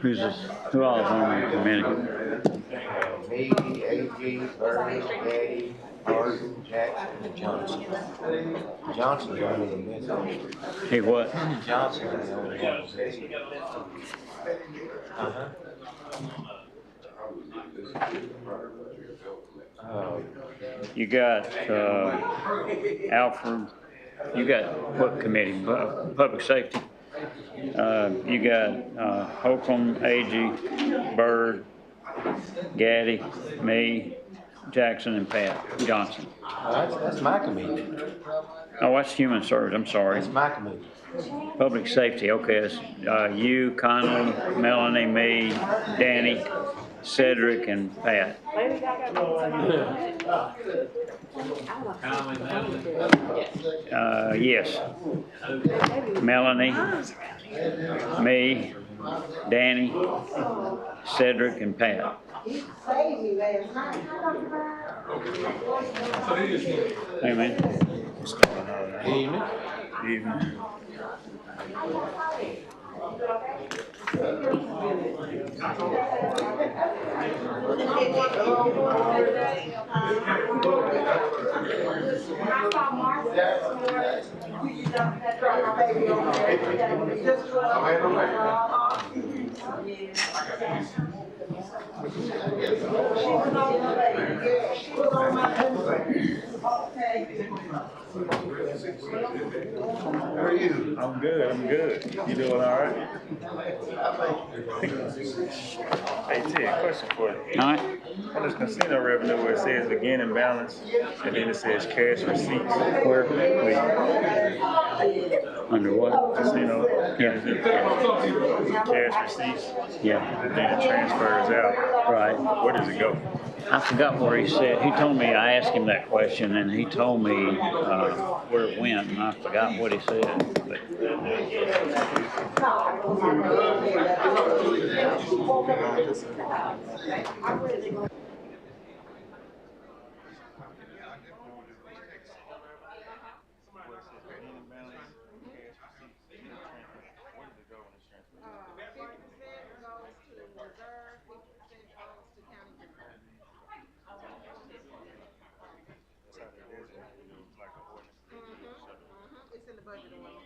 Who's this? Who all is on the committee? Me, A.G., Bird, Gaddy, Harden, Jackson, and Johnson. Johnson's the only one missing. Hey, what? Johnson's the only one missing. You got Alfred. You got what committee? Public safety. You got Holcomb, A.G., Bird, Gaddy, me, Jackson, and Pat Johnson. That's my committee. Oh, that's human service. I'm sorry. That's my committee. Public safety. Okay, it's you, Conley, Melanie, me, Danny, Cedric, and Pat. Yes. Melanie, me, Danny, Cedric, and Pat. Hey, man. What's going on? Evening. Evening. How are you? I'm good. I'm good. You doing all right? Hey, Ted, question for you. All right. On this casino revenue where it says beginning balance and then it says cash receipts. Where? Please. Under what? Casino. Yeah. Cash receipts. Yeah. And then it transfers out. Right. Where does it go? I forgot where he said. He told me, I asked him that question, and he told me where it went, and I forgot what he said. But. It's in the budget order.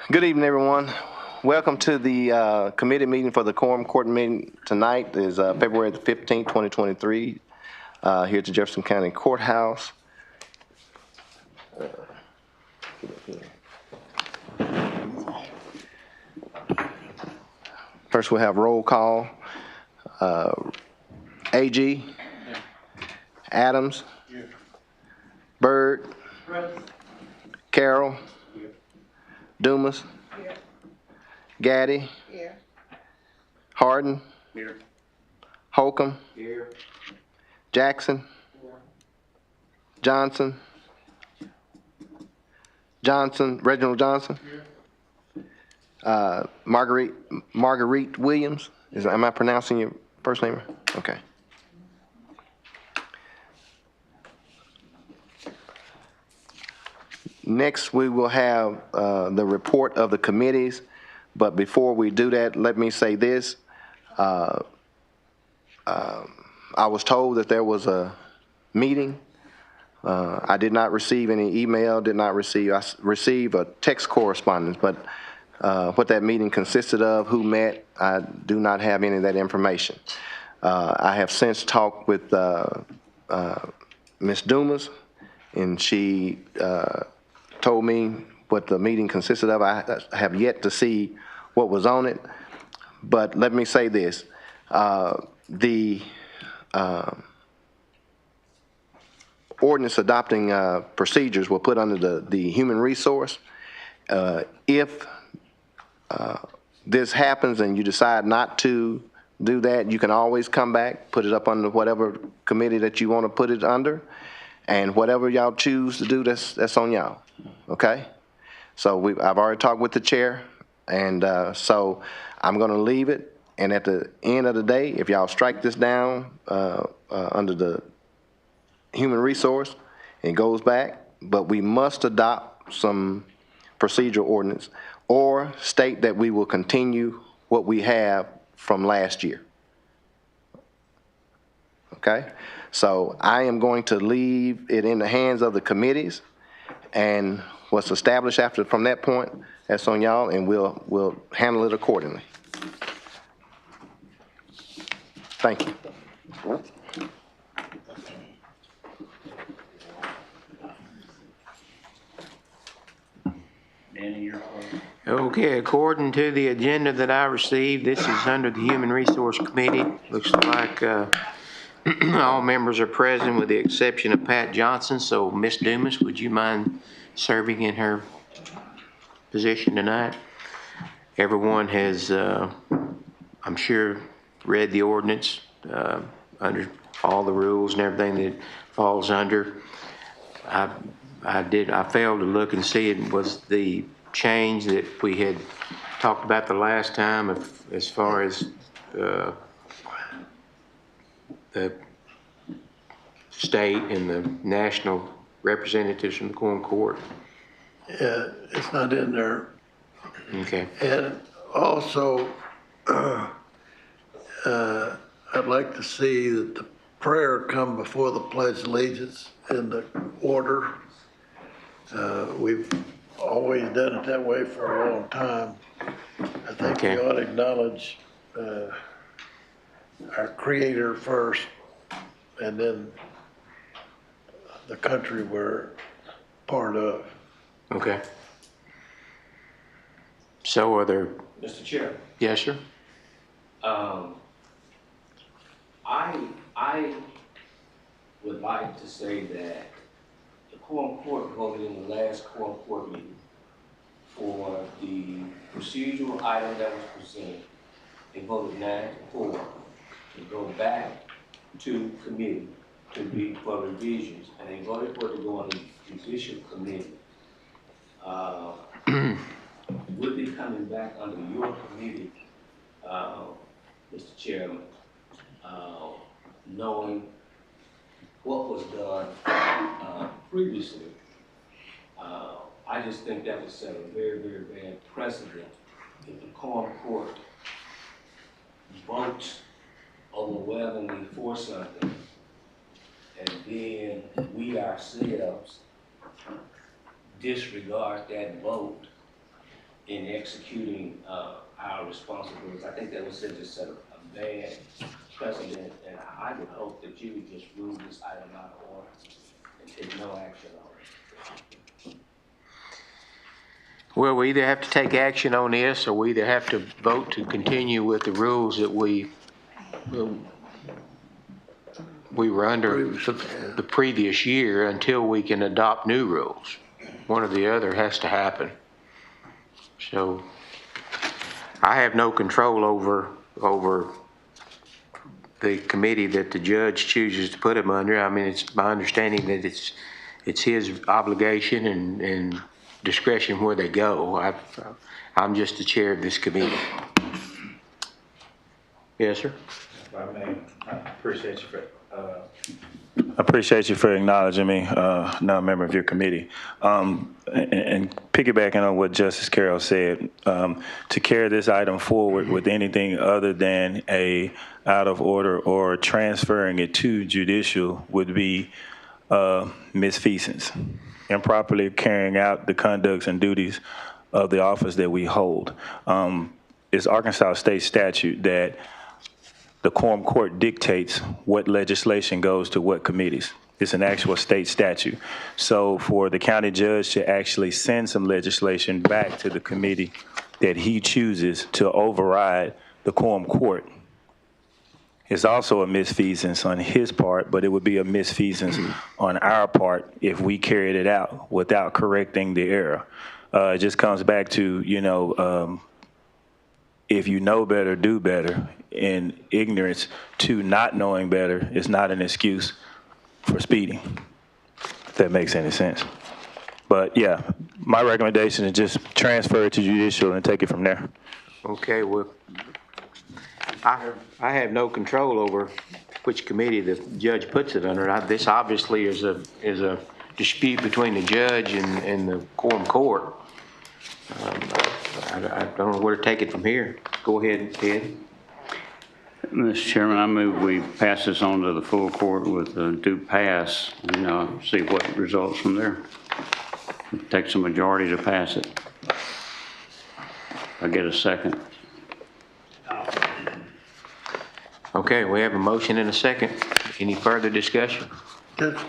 Good evening, everyone. Welcome to the committee meeting for the Quorum Court meeting tonight. Is February the 15th, 2023, here at the Jefferson County Courthouse. First, we'll have roll call. A.G. Adams. Bird. Carroll. Dumas. Gaddy. Harden. Here. Holcomb. Here. Jackson. Johnson. Reginald Johnson. Marguerite Williams. Am I pronouncing your first name? Okay. Next, we will have the report of the committees, but before we do that, let me say this. I was told that there was a meeting. I did not receive any email, I received a text correspondence, but what that meeting consisted of, who met, I do not have any of that information. I have since talked with Ms. Dumas, and she told me what the meeting consisted of. I have yet to see what was on it, but let me say this. The ordinance adopting procedures were put under the human resource. If this happens and you decide not to do that, you can always come back, put it up under whatever committee that you want to put it under, and whatever y'all choose to do, that's on y'all, okay? So I've already talked with the chair, and so I'm going to leave it, and at the end of the day, if y'all strike this down under the human resource, it goes back, but we must adopt some procedural ordinance or state that we will continue what we have from last year. Okay? So I am going to leave it in the hands of the committees, and what's established from that point, that's on y'all, and we'll handle it accordingly. Thank you. Danny, your part. Okay, according to the agenda that I received, this is under the Human Resource Committee. Looks like all members are present with the exception of Pat Johnson. So Ms. Dumas, would you mind serving in her position tonight? Everyone has, I'm sure, read the ordinance under all the rules and everything that it falls under. I failed to look and see it was the change that we had talked about the last time as far as the state and the national representatives from the Quorum Court. Yeah, it's not in there. Okay. And also, I'd like to see that the prayer come before the Pledge of Allegiance in the order. We've always done it that way for a long time. I think Okay. we ought to acknowledge our Creator first, and then the country we're part of. Okay. So are there, Mr. Chair, yes, sir? I would like to say that the Quorum Court voted in the last Quorum Court meeting for the procedural item that was presented. They voted 9-4 to go back to committee to be for revisions, and they voted for it to go on the judicial committee. Would be coming back under your committee, Mr. Chairman, knowing what was done previously. I just think that would set a very, very bad precedent if the Quorum Court votes overwhelmingly for something, and then we ourselves disregard that vote in executing our responsibilities. I think that would set a bad precedent, and I would hope that you would just rule this item out of order and take no action on it. Well, we either have to take action on this, or we either have to vote to continue with the rules that we were under the previous year until we can adopt new rules. One or the other has to happen. So I have no control over the committee that the judge chooses to put him under. I mean, it's my understanding that it's his obligation and discretion where they go. I'm just the chair of this committee. Yes, sir. If I may, I appreciate you for acknowledging me, now a member of your committee. And piggybacking on what Justice Carroll said, to carry this item forward with anything other than a out of order or transferring it to judicial would be misfeasance, improperly carrying out the conducts and duties of the office that we hold. It's Arkansas state statute that the Quorum Court dictates what legislation goes to what committees. It's an actual state statute. So for the county judge to actually send some legislation back to the committee that he chooses to override the Quorum Court is also a misfeasance on his part, but it would be a misfeasance on our part if we carried it out without correcting the error. It just comes back to, if you know better, do better. And ignorance to not knowing better is not an excuse for speeding, if that makes any sense. But yeah, my recommendation is just transfer it to judicial and take it from there. Okay, well, I have no control over which committee the judge puts it under. This obviously is a dispute between the judge and the Quorum Court. I don't know where to take it from here. Go ahead, Ted. Mr. Chairman, I move we pass this on to the full court with a due pass and see what results from there. It takes a majority to pass it. I get a second. Okay, we have a motion and a second. Any further discussion? If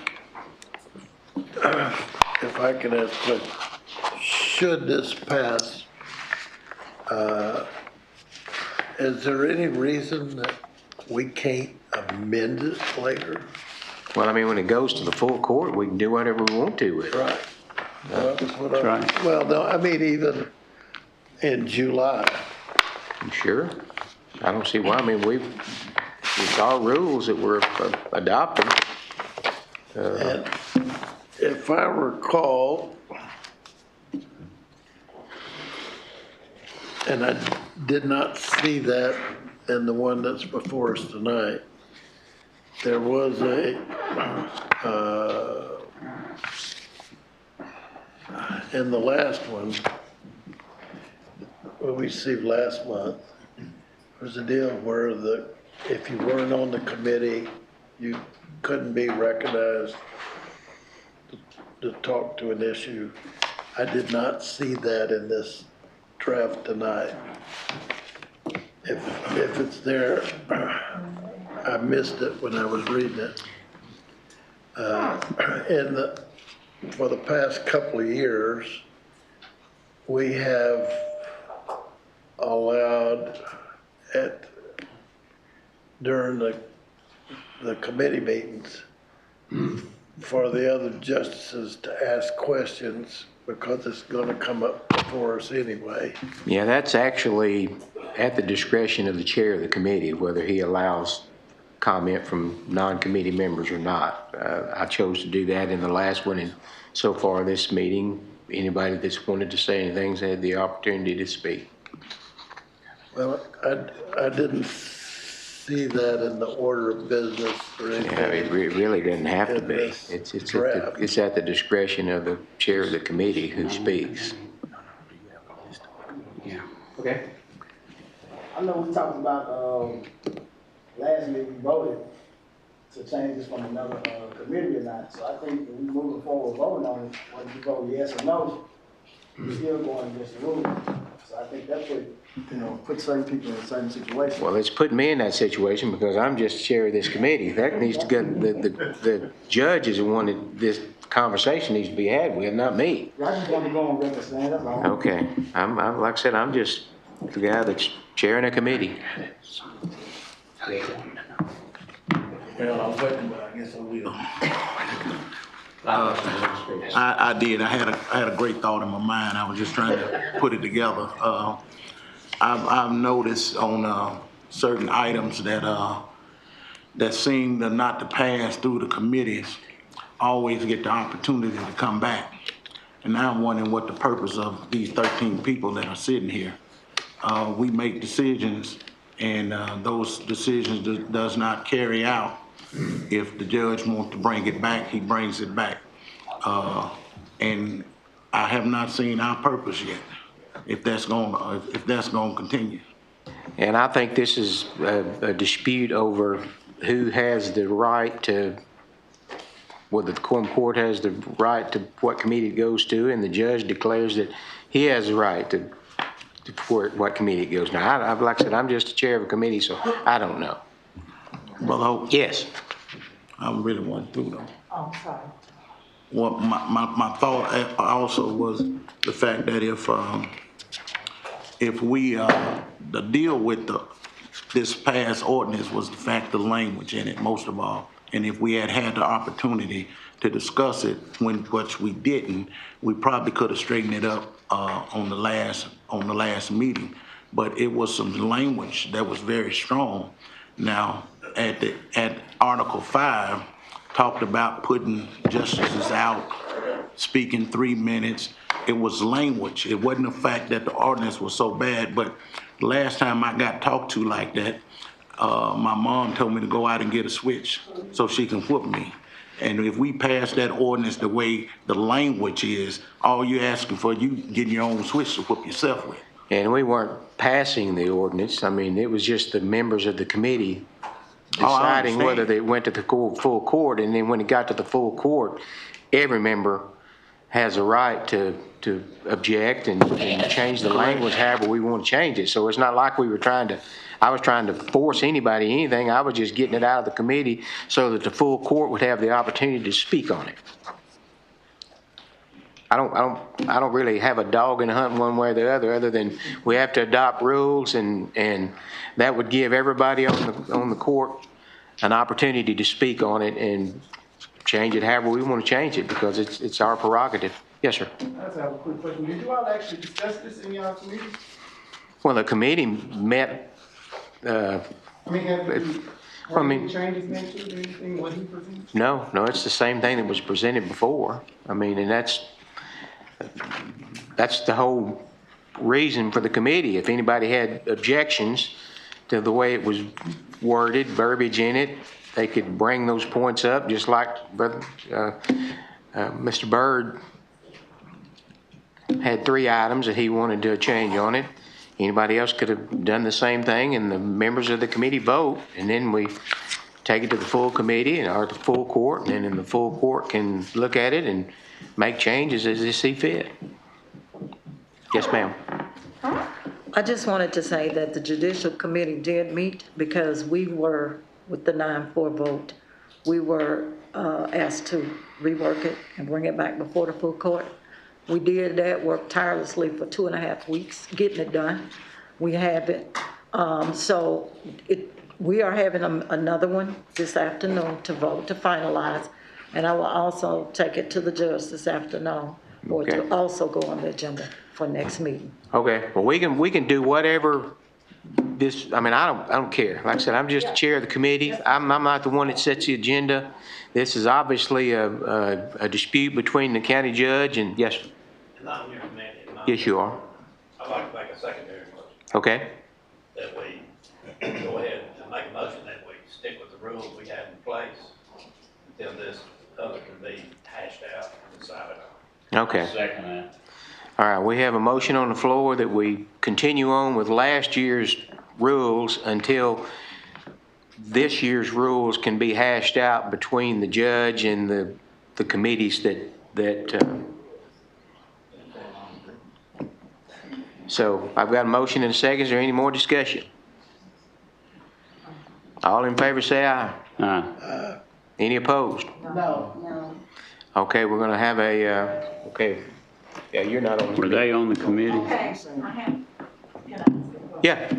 I could ask a question, should this pass, is there any reason that we can't amend it later? Well, I mean, when it goes to the full court, we can do whatever we want to with it. Right. That's right. Well, no, I mean, even in July. Sure. I don't see why. I mean, it's our rules that we're adopting. And if I recall, and I did not see that in the one that's before us tonight, there was in the last one, we received last month, there was a deal where if you weren't on the committee, you couldn't be recognized to talk to an issue. I did not see that in this draft tonight. If it's there, I missed it when I was reading it. For the past couple of years, we have allowed during the committee meetings for the other justices to ask questions because it's going to come up before us anyway. Yeah, that's actually at the discretion of the chair of the committee, whether he allows comment from non-committee members or not. I chose to do that in the last one, and so far this meeting, anybody that's wanted to say anything's had the opportunity to speak. Well, I didn't see that in the order of business or anything. Yeah, it really doesn't have to be. Draft. It's at the discretion of the chair of the committee who speaks. Yeah. Okay. I know we talked about, last meeting, we voted to change this from another committee or not. So I think if we moving forward voting on it, whether you vote yes or no, we're still going against the rules. So I think that put certain people in certain situations. Well, it's put me in that situation because I'm just chair of this committee. That needs to get, the judge is the one that this conversation needs to be had with, not me. I just want to go on record saying that's all. Okay, I'm like I said, I'm just the guy that's chairing a committee. Well, I'm waiting, but I guess I will. I did. I had a great thought in my mind. I was just trying to put it together. I've noticed on certain items that seem not to pass through the committees always get the opportunity to come back. And now I'm wondering what the purpose of these 13 people that are sitting here. We make decisions and those decisions does not carry out. If the judge wants to bring it back, he brings it back. And I have not seen our purpose yet, if that's gonna continue. And I think this is a dispute over who has the right to, whether the Quorum Court has the right to what committee it goes to, and the judge declares that he has the right to what committee it goes. Now, like I said, I'm just the chair of a committee, so I don't know. Brother Hope, Yes. I really want through though. Oh, sorry. Well, my thought also was the fact that if we, the deal with this past ordinance was the fact of language in it, most of all. And if we had the opportunity to discuss it, which we didn't, we probably could have straightened it up, on the last meeting. But it was some language that was very strong. Now, at Article 5, talked about putting justices out, speaking 3 minutes. It was language. It wasn't the fact that the ordinance was so bad, but the last time I got talked to like that, my mom told me to go out and get a switch so she can whoop me. And if we pass that ordinance the way the language is, all you're asking for, you getting your own switch to whoop yourself with. And we weren't passing the ordinance. I mean, it was just the members of the committee deciding whether they went to the full court. And then when it got to the full court, every member has a right to object and change the language however we want to change it. So it's not like I was trying to force anybody anything. I was just getting it out of the committee so that the full court would have the opportunity to speak on it. I don't really have a dog in the hunt one way or the other than we have to adopt rules, and that would give everybody on the court an opportunity to speak on it and change it however we want to change it, because it's our prerogative. Yes, sir. I just have a quick question. Did you all actually discuss this in your committee? Well, the committee met. Have any changes made to anything what he presented? No, it's the same thing that was presented before. I mean, and that's the whole reason for the committee. If anybody had objections to the way it was worded, verbiage in it, they could bring those points up, just like Mr. Byrd had 3 items that he wanted to change on it. Anybody else could have done the same thing, and the members of the committee vote, and then we take it to the full committee or the full court, and then the full court can look at it and make changes as they see fit. Yes, ma'am. I just wanted to say that the Judicial Committee did meet, because we were, with the 9-4 vote, we were asked to rework it and bring it back before the full court. We did that, worked tirelessly for 2.5 weeks, getting it done. We have it. We are having another one this afternoon to vote, to finalize. And I will also take it to the judge this afternoon, or to also go on the agenda for next meeting. Okay, well, we can do whatever this, I mean, I don't care. Like I said, I'm just the chair of the committee. I'm not the one that sets the agenda. This is obviously a dispute between the county judge and, yes. Not in your command. Yes, you are. I'd like to make a secondary motion. Okay. That we go ahead and make a motion that we stick with the rules we have in place until this other can be hashed out and decided on. Okay. Second that. All right, we have a motion on the floor that we continue on with last year's rules until this year's rules can be hashed out between the judge and the committees So I've got a motion and a second. Is there any more discussion? All in favor say aye. Aye. Any opposed? No. Okay, we're going to have okay. Yeah, you're not on the Were they on the committee? Okay, I have, can I ask a question? Yeah.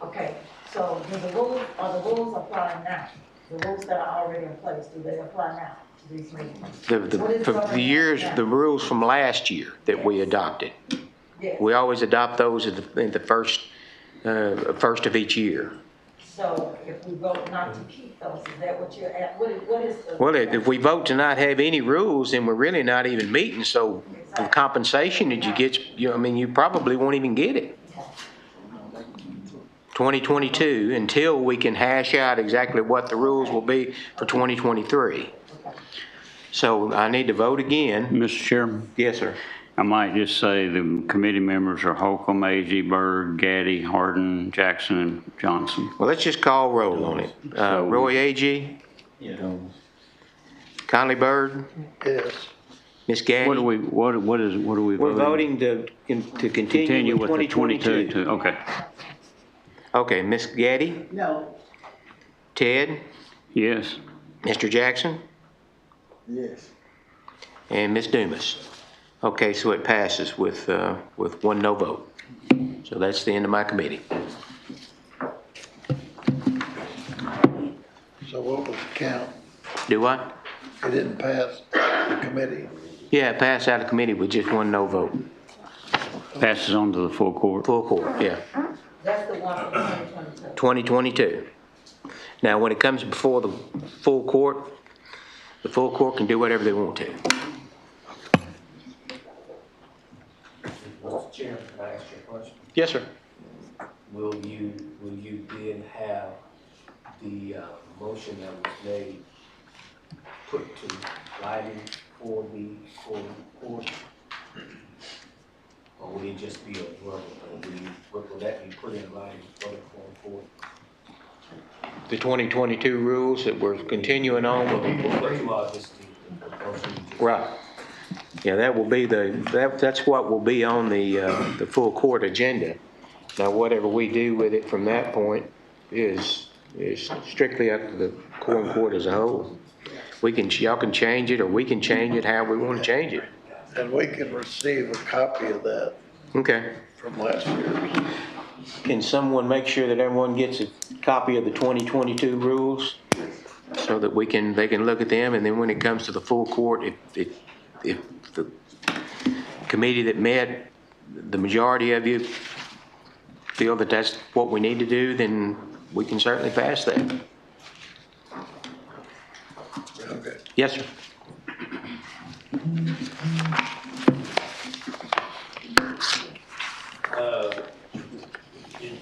Okay, so do the rules apply now? The rules that are already in place, do they apply now to these meetings? The rules from last year that we adopted. Yes. We always adopt those at the first of each year. So if we vote not to keep those, is that what you're at? What is the? Well, if we vote to not have any rules, then we're really not even meeting. So the compensation that you get, you probably won't even get it. 2022, until we can hash out exactly what the rules will be for 2023. So I need to vote again. Mr. Chairman, Yes, sir. I might just say the committee members are Holcomb, Agee, Byrd, Gaddy, Harden, Jackson, and Johnson. Well, let's just call roll on it. Roy Agee? Conley Byrd? Yes. Ms. Gaddy? What are we We're voting? voting to continue Continue with with the 22, 2022. okay. Okay, Ms. Gaddy? No. Ted? Yes. Mr. Jackson? Yes. And Ms. Dumas? Okay, so it passes with one no vote. So that's the end of my committee. So what was the count? Do I? It didn't pass the committee. Yeah, it passed out of committee with just one no vote. Passes on to the full court. Full court, yeah. That's the one for 2022. 2022. Now, when it comes before the full court can do whatever they want to. Mr. Chairman, can I ask you a question? Yes, sir. Will you then have the motion that was made put to writing for the court? Or will it just be a verbal? Or will that be put in writing for the court? The 2022 rules that we're continuing on with. What you are just the motion you just. Right. Yeah, that will be that's what will be on the full court agenda. Now, whatever we do with it from that point is strictly up to the Quorum Court as a whole. Y'all can change it, or we can change it how we want to change it. And we can receive a copy of that Okay. from last year. Can someone make sure that everyone gets a copy of the 2022 rules so that they can look at them, and then when it comes to the full court, if the committee that met, the majority of you feel that that's what we need to do, then we can certainly pass that. Okay. Yes, sir.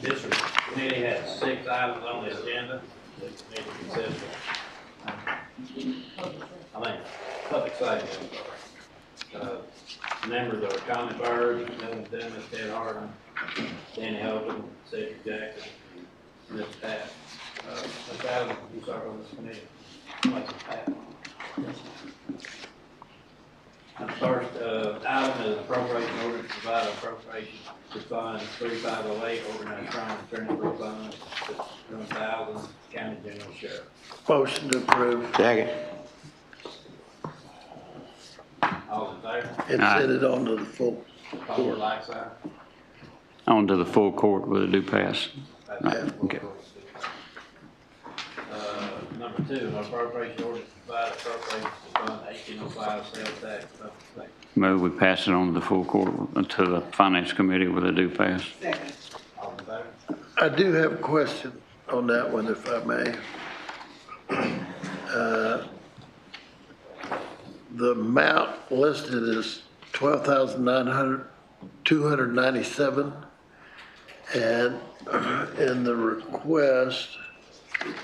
This committee had 6 items on the agenda that need to be considered. Public safety. Members are Conley Byrd, Milton Dennis, Ted Harden, Danny Holcomb, Cedric Jackson, and Mr. Pat. Mr. Allen, you start on this committee. Mr. Pat. The first item is appropriation order to provide appropriation to fund 3508, organized crime attorney fund, 1,000, county general sheriff. Motion to approve. Second. All in favor? And send it on to the full All court. like sign? On to the full court with a due pass. Right, okay. Number 2, an appropriation order to provide appropriation to fund 1805 sales tax. Move we pass it on to the full court, to the finance committee with a due pass. All in favor? I do have a question on that one, if I may. The amount listed is $12,297, and in the request,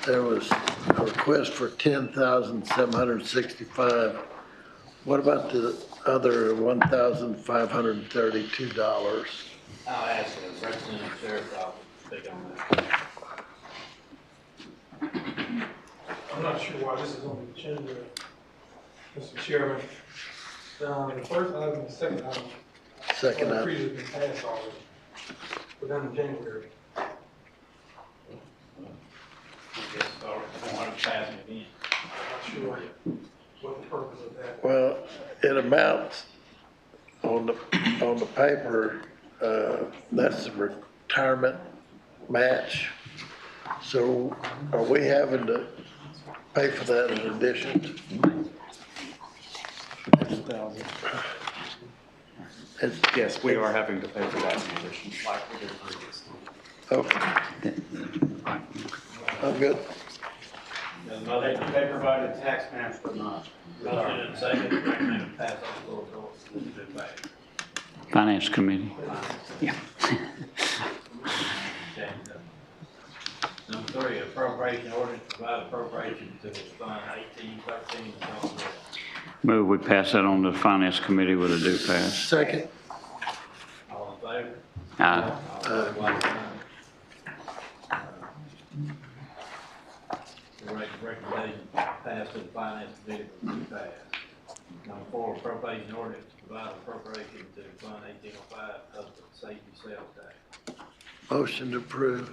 there was a request for $10,765. What about the other $1,532? I'll ask the representative sheriff's office to speak on that. I'm not sure why this is on the agenda, Mr. Chairman. The first item and the second item. Second item. Previously been passed already. We're done in January. Yes, or want to pass it again. I'm not sure what the purpose of that. Well, it amounts on the paper, that's the retirement match. So are we having to pay for that in addition? Yes, we are having to pay for that in addition, like we did previously. Okay. I'm good. They provided tax maps, but not. Motion and second, recommend to pass on the floor, this is back. Finance committee. Yeah. Number 3, appropriation ordinance to provide appropriation to fund 1813 and all that. Move we pass that on to the Finance Committee with a due pass. Second. All in favor? Aye. All opposed, like sign. The recommendation passed to the Finance Committee with due pass. Number 4, appropriation ordinance to provide appropriation to fund 1805 public safety sales tax. Motion approved.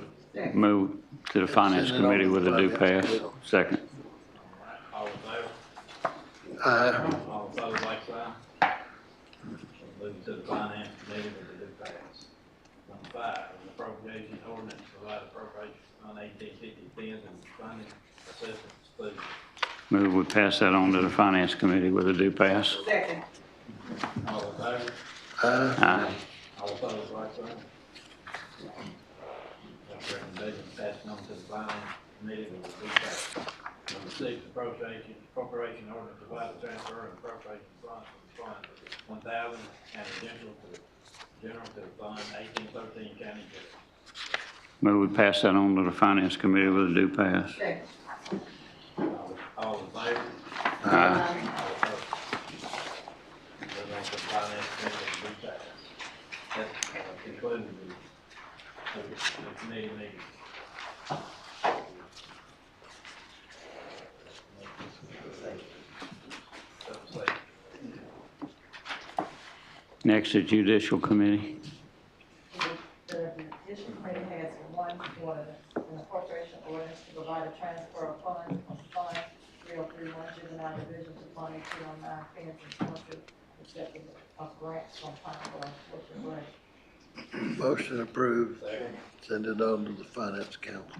Move to the Finance Committee with a due pass. Second. All in favor? Aye. All opposed, like sign. Move to the Finance Committee with a due pass. Number 5, an appropriation ordinance to provide appropriation on 1850 pins and funding assistance food. Move we pass that on to the Finance Committee with a due pass. Second. All in favor? Aye. All opposed, like sign. That recommendation passed on to the Finance Committee with a due pass. Number 6, appropriation ordinance to provide a transfer of appropriation funds from Fund 1000 and general to Fund 1813 county jail. Move we pass that on to the Finance Committee with a due pass. Second. All in favor? Aye. All opposed? Move on to the Finance Committee with a due pass. That concludes the committee meeting. Next is Judicial Committee. The Judicial Committee has one ordinance, an appropriation ordinance to provide a transfer of funds from Fund 3031 Juvenile Division to Fund 1809 Pens and Sponsors, accepting a grant from Pineville. What's your grant? Motion approved. Send it on to the Finance Council.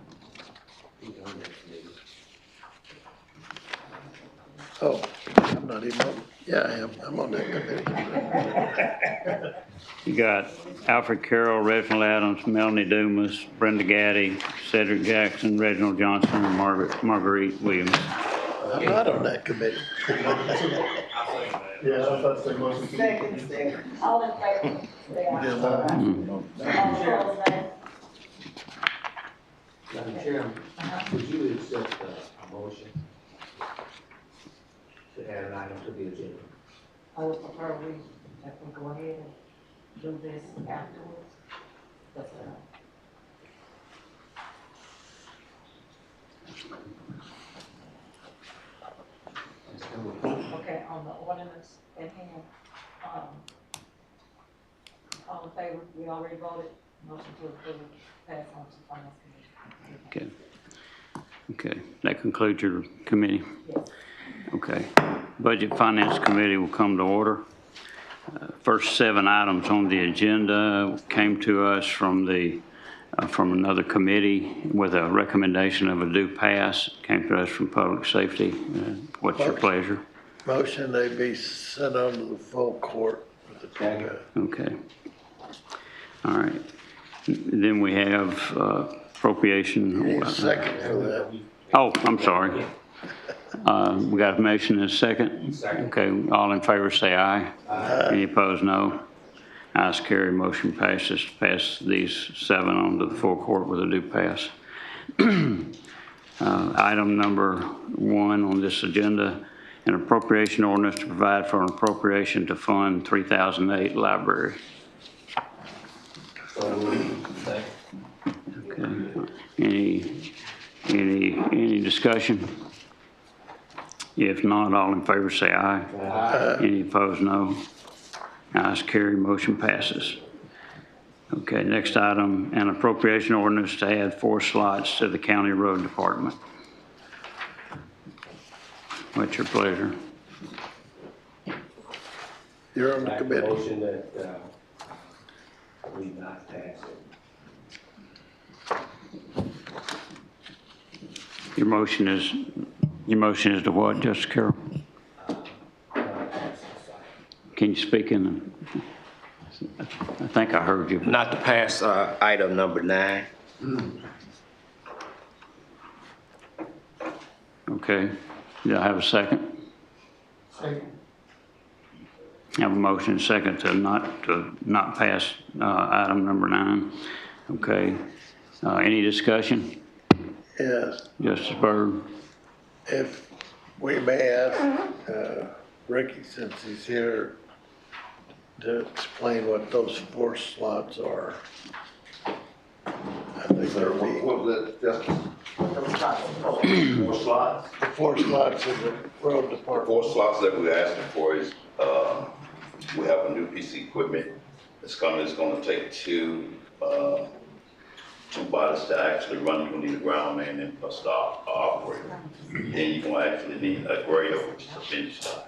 Oh, I'm not even on, yeah, I am. I'm on that committee. You got Alfred Carroll, Reginald Adams, Melanie Dumas, Brenda Gaddy, Cedric Jackson, Reginald Johnson, and Marguerite Williams. I'm not on that committee. Second. All in favor? Say aye. All opposed, nay? Madam Chairman, would you accept a motion to add an item to the agenda? I would prefer if we go ahead and do this afterwards. That's okay, on the ordinance at hand, all in favor, we already voted, motion to approve, pass on to Finance Committee. Okay. Okay, that concludes your committee? Yes. Okay. Budget Finance Committee will come to order. First 7 items on the agenda came to us from another committee with a recommendation of a due pass. Came to us from Public Safety. What's your pleasure? Motion they be sent on to the full court with the due pass. Okay. All right. Then we have appropriation. Need a second for that. Oh, I'm sorry. We got a motion and a second? Second. Okay, all in favor say aye. Aye. Any opposed, no. Ayes carry, motion passes. Pass these 7 on to the full court with a due pass. Item number 1 on this agenda, an appropriation ordinance to provide for an appropriation to fund 3008 library. Okay. Any discussion? If not, all in favor say aye. Aye. Any opposed, no. Ayes carry, motion passes. Okay, next item, an appropriation ordinance to add 4 slots to the county road department. What's your pleasure? You're on the committee. Motion that we not pass it. Your motion is to what, Justice Carroll? Can you speak in? I think I heard you. Not to pass item number 9. Okay. Do I have a second? Second. I have a motion and second to not pass item number 9. Okay. Any discussion? Yes, Justice Byrd. if we may ask Ricky, since he's here, to explain what those 4 slots are. I think Sir, there'll be what was that, Justice? 4 slots? 4 slots in the road The department. 4 slots that we're asking for is, we have a new piece of equipment that's coming. It's gonna take 2 bodies to actually run. You're gonna need a ground man and plus the operator. Then you're gonna actually need a grader, which is a finish line.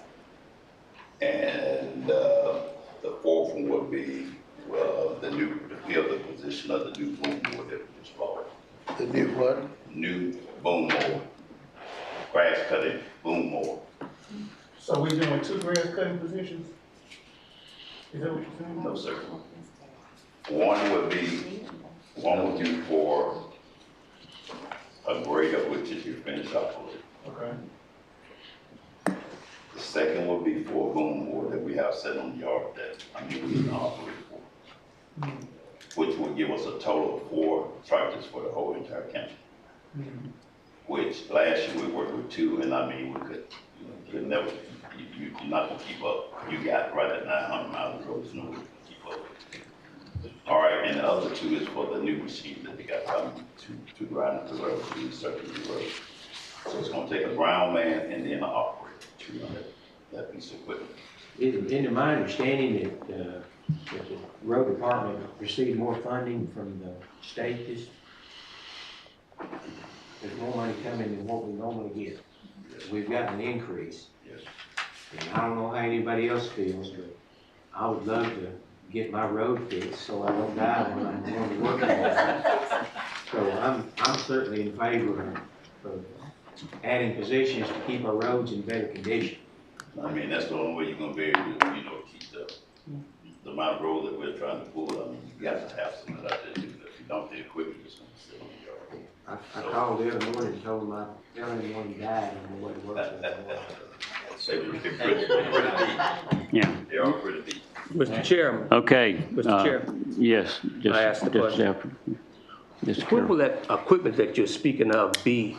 And the 4th one would be to fill the position of the new boom mower that we just bought. The new what? New boom mower, grass cutting boom mower. So we're doing 2 grass cutting positions? Is that what you're saying? No, sir. One would be for a grader, which is your finished operator. Okay. The second would be for a boom mower that we have set on the yard that we need an operator for, which would give us a total of 4 tractors for the whole entire county. Which last year we worked with 2, and I mean, we could never, you're not gonna keep up. You got right at 900 miles of road, there's no way you can keep up. All right, and the other 2 is for the new machine that they got coming to grind the road, to circle the road. So it's gonna take a ground man and then an operator to run that piece of equipment. Is it my understanding that the road department received more funding from the state this? There's more money coming than what we normally get. We've got an increase. Yes. And I don't know how anybody else feels, but I would love to get my road fixed so I don't die when I'm going to work. So I'm certainly in favor of adding positions to keep our roads in better condition. I mean, that's the only way you're gonna be able to, keep the amount of road that we're trying to pull. I mean, you got to have some of that to do. If you don't, the equipment is gonna sit on the yard. I called the other morning and told him my family one died on the way to work. They're pretty deep. Yeah. They are pretty deep. Mr. Chairman, Okay. Mr. Chairman, Yes. I asked the question. When will that equipment that you're speaking of be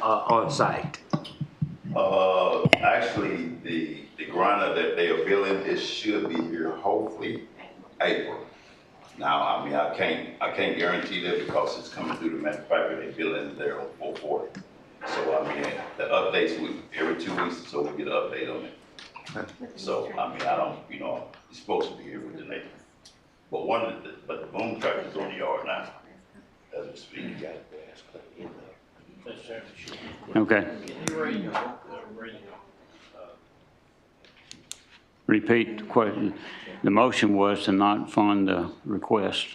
on site? Actually, the grinder that they are building, it should be here hopefully April. Now, I mean, I can't guarantee that because it's coming through the manufacturer. They building it there on 440. So I mean, the updates every 2 weeks, so we get an update on it. So I mean, I don't, it's supposed to be here within April. But the boom tractor's on the yard now. As we speak, you got it. Okay. Repeat the question. The motion was to not fund the request.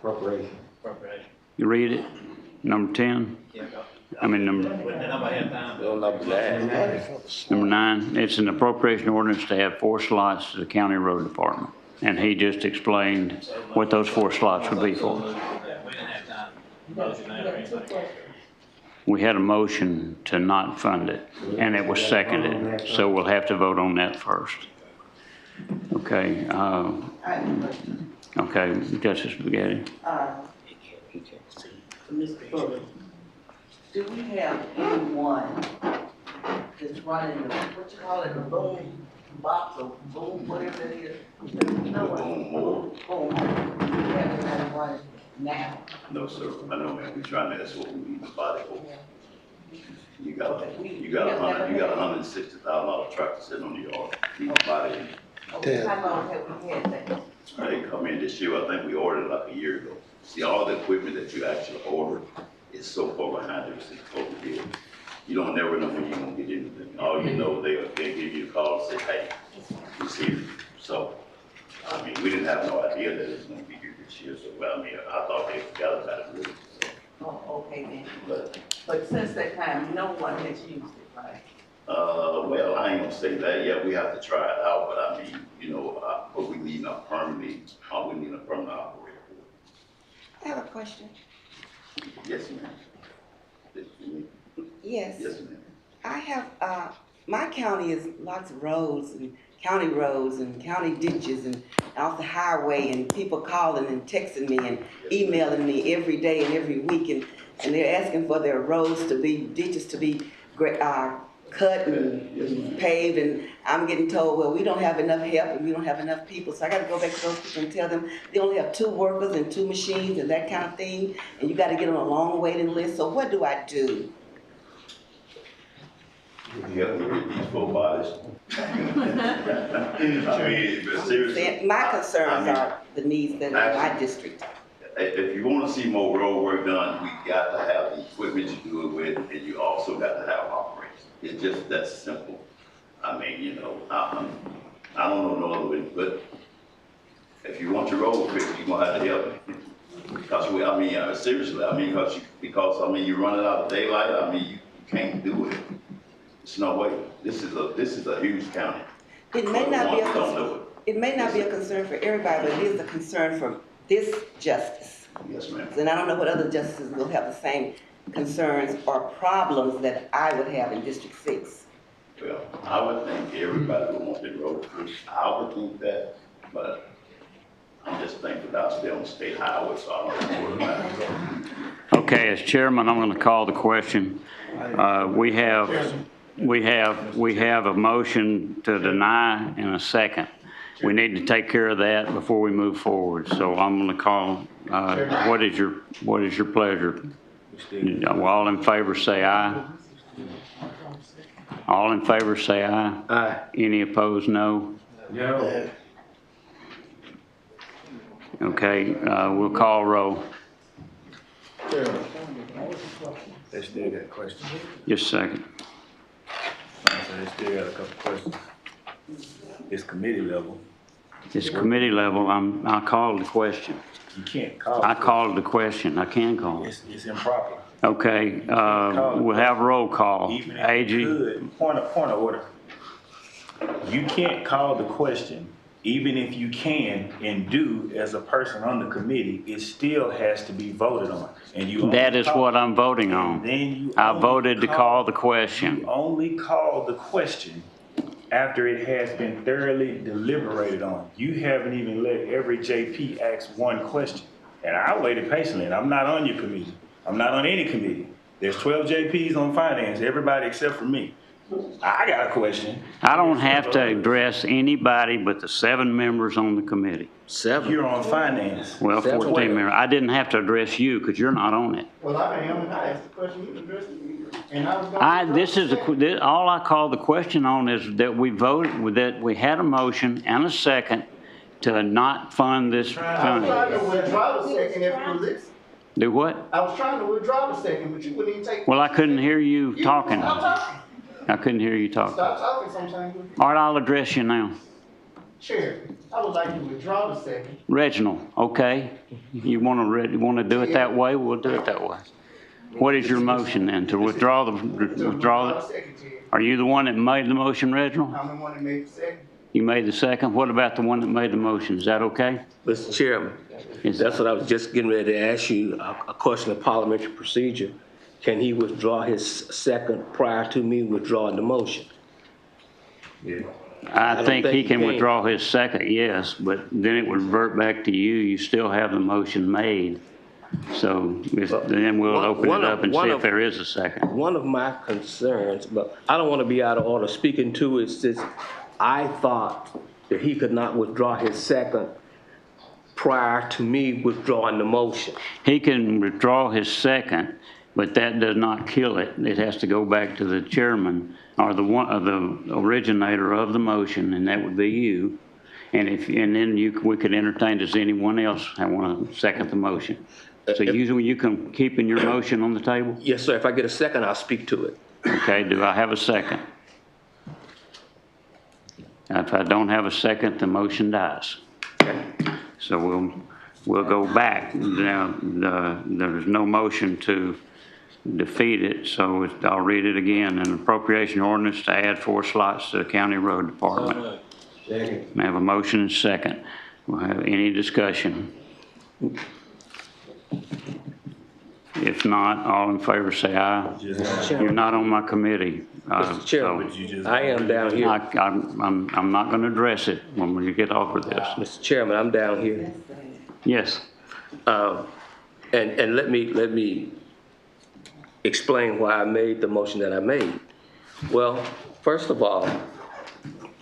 Appropriation. You read it? Number 10? I mean, number 9. It's an appropriation ordinance to have 4 slots to the county road department. And he just explained what those 4 slots would be for. We had a motion to not fund it, and it was seconded, so we'll have to vote on that first. Okay, okay, Justice Spaghetti. Mr. Fuller, do we have anyone that's running the, what you call it, the boom box or boom, whatever it is? Boom mower. Boom, do we have anyone running now? No, sir. I know, man. We're trying to, that's what we need the body for. You got $160,000 tractor sitting on the yard. Need the body in it. How long have we had that? They come in this year. I think we ordered it like a year ago. See, all the equipment that you actually ordered is so far behind everything supposed to be. You don't never know when you're gonna get anything. All you know, they'll give you a call and say, hey, it's here. So, I mean, we didn't have no idea that it was gonna be here this year. So, I mean, I thought they forgot about it really. So, Oh, okay then. But since that time, no one has used it, right? well, I ain't gonna say that yet. We have to try it out, but I mean, but we need a permanent operator. I have a question. Yes, ma'am. Yes. Yes, ma'am. I have, my county is lots of roads and county roads and county ditches and off the highway, and people calling and texting me and emailing me every day and every week, and they're asking for their roads to be, ditches to be cut and paved, and I'm getting told, well, we don't have enough help and we don't have enough people. So I got to go back to those people and tell them they only have 2 workers and 2 machines and that kind of thing, and you got to get on a long waiting list. So what do I do? You have to get these full bodies. I mean, but seriously. My concerns are the needs that are in my district. If you want to see more road work done, we got to have the equipment to do it with, and you also got to have operators. It's just that simple. I mean, you know, I don't know no other way, but if you want your road fixed, you're gonna have to help me. Because seriously, because you're running out of daylight. You can't do it. There's no way. This is a huge county. It may not be a concern. It may not be a concern for everybody, but it is a concern for this justice. Yes, ma'am. And I don't know what other justices will have the same concerns or problems that I would have in District 6. Well, I would think everybody would want the road fixed. I would think that, but I'm just thankful that I stay on the state highway, so I don't know what about it. Okay, as chairman, I'm going to call the question. We have a motion to deny and a second. We need to take care of that before we move forward. So I'm going to call, what is your pleasure? All in favor say aye. All in favor say aye. Aye. Any opposed, no? No. Okay, we'll call roll. They still got questions. Just a second. They still got a couple questions. It's committee level. It's committee level. I called the question. You can't call. I called the question. I can call it. It's improper. Okay, we'll have roll call. Even if AG. you could, point of order. You can't call the question, even if you can and do as a person on the committee, it still has to be voted on. And you That is what I'm voting on. I voted to call the question. You only call the question after it has been thoroughly deliberated on. You haven't even let every JP ask one question. And I waited patiently, and I'm not on your committee. I'm not on any committee. There's 12 JPs on finance, everybody except for me. I got a question. I don't have to address anybody but the 7 members on the committee. 7. You're on finance. Well, 14 members. I didn't have to address you because you're not on it. Well, I am, and I asked the question, you addressed it, and I was going All I called the question on is that we voted, that we had a motion and a second to not fund this I was trying fund. to withdraw the second if you listen. Do what? I was trying to withdraw the second, but you wouldn't even take. Well, I couldn't hear you talking. Stop talking. I couldn't hear you talking. Stop talking sometimes. All right, I'll address you now. Chair, I would like to withdraw the second. Reginald, okay? You want to do it that way? We'll do it that way. What is your motion then? To withdraw the Secretary. Are you the one that made the motion, Reginald? I'm the one that made the second. You made the second? What about the one that made the motion? Is that okay? Mr. Chairman, that's what I was just getting ready to ask you, a question of parliamentary procedure. Can he withdraw his second prior to me withdrawing the motion? Yeah. I think he can can. withdraw his second, yes, but then it would revert back to you. You still have the motion made. So then we'll open it up and see if there is a second. One of my concerns, but I don't want to be out of order speaking to it, since I thought that he could not withdraw his second prior to me withdrawing the motion. He can withdraw his second, but that does not kill it. It has to go back to the chairman or the originator of the motion, and that would be you. And then we could entertain, does anyone else want to second the motion? So you can keep in your motion on the table? Yes, sir. If I get a second, I'll speak to it. Okay, do I have a second? If I don't have a second, the motion dies. So we'll go back. Now, there's no motion to defeat it, so I'll read it again. An appropriation ordinance to add 4 slots to the county road department. Second. May I have a motion and second? We'll have any discussion? If not, all in favor say aye. You're not on my committee. Mr. Chairman, I am down here. I'm not going to address it when we get over this. Mr. Chairman, I'm down here. Yes. And let me explain why I made the motion that I made. Well, first of all,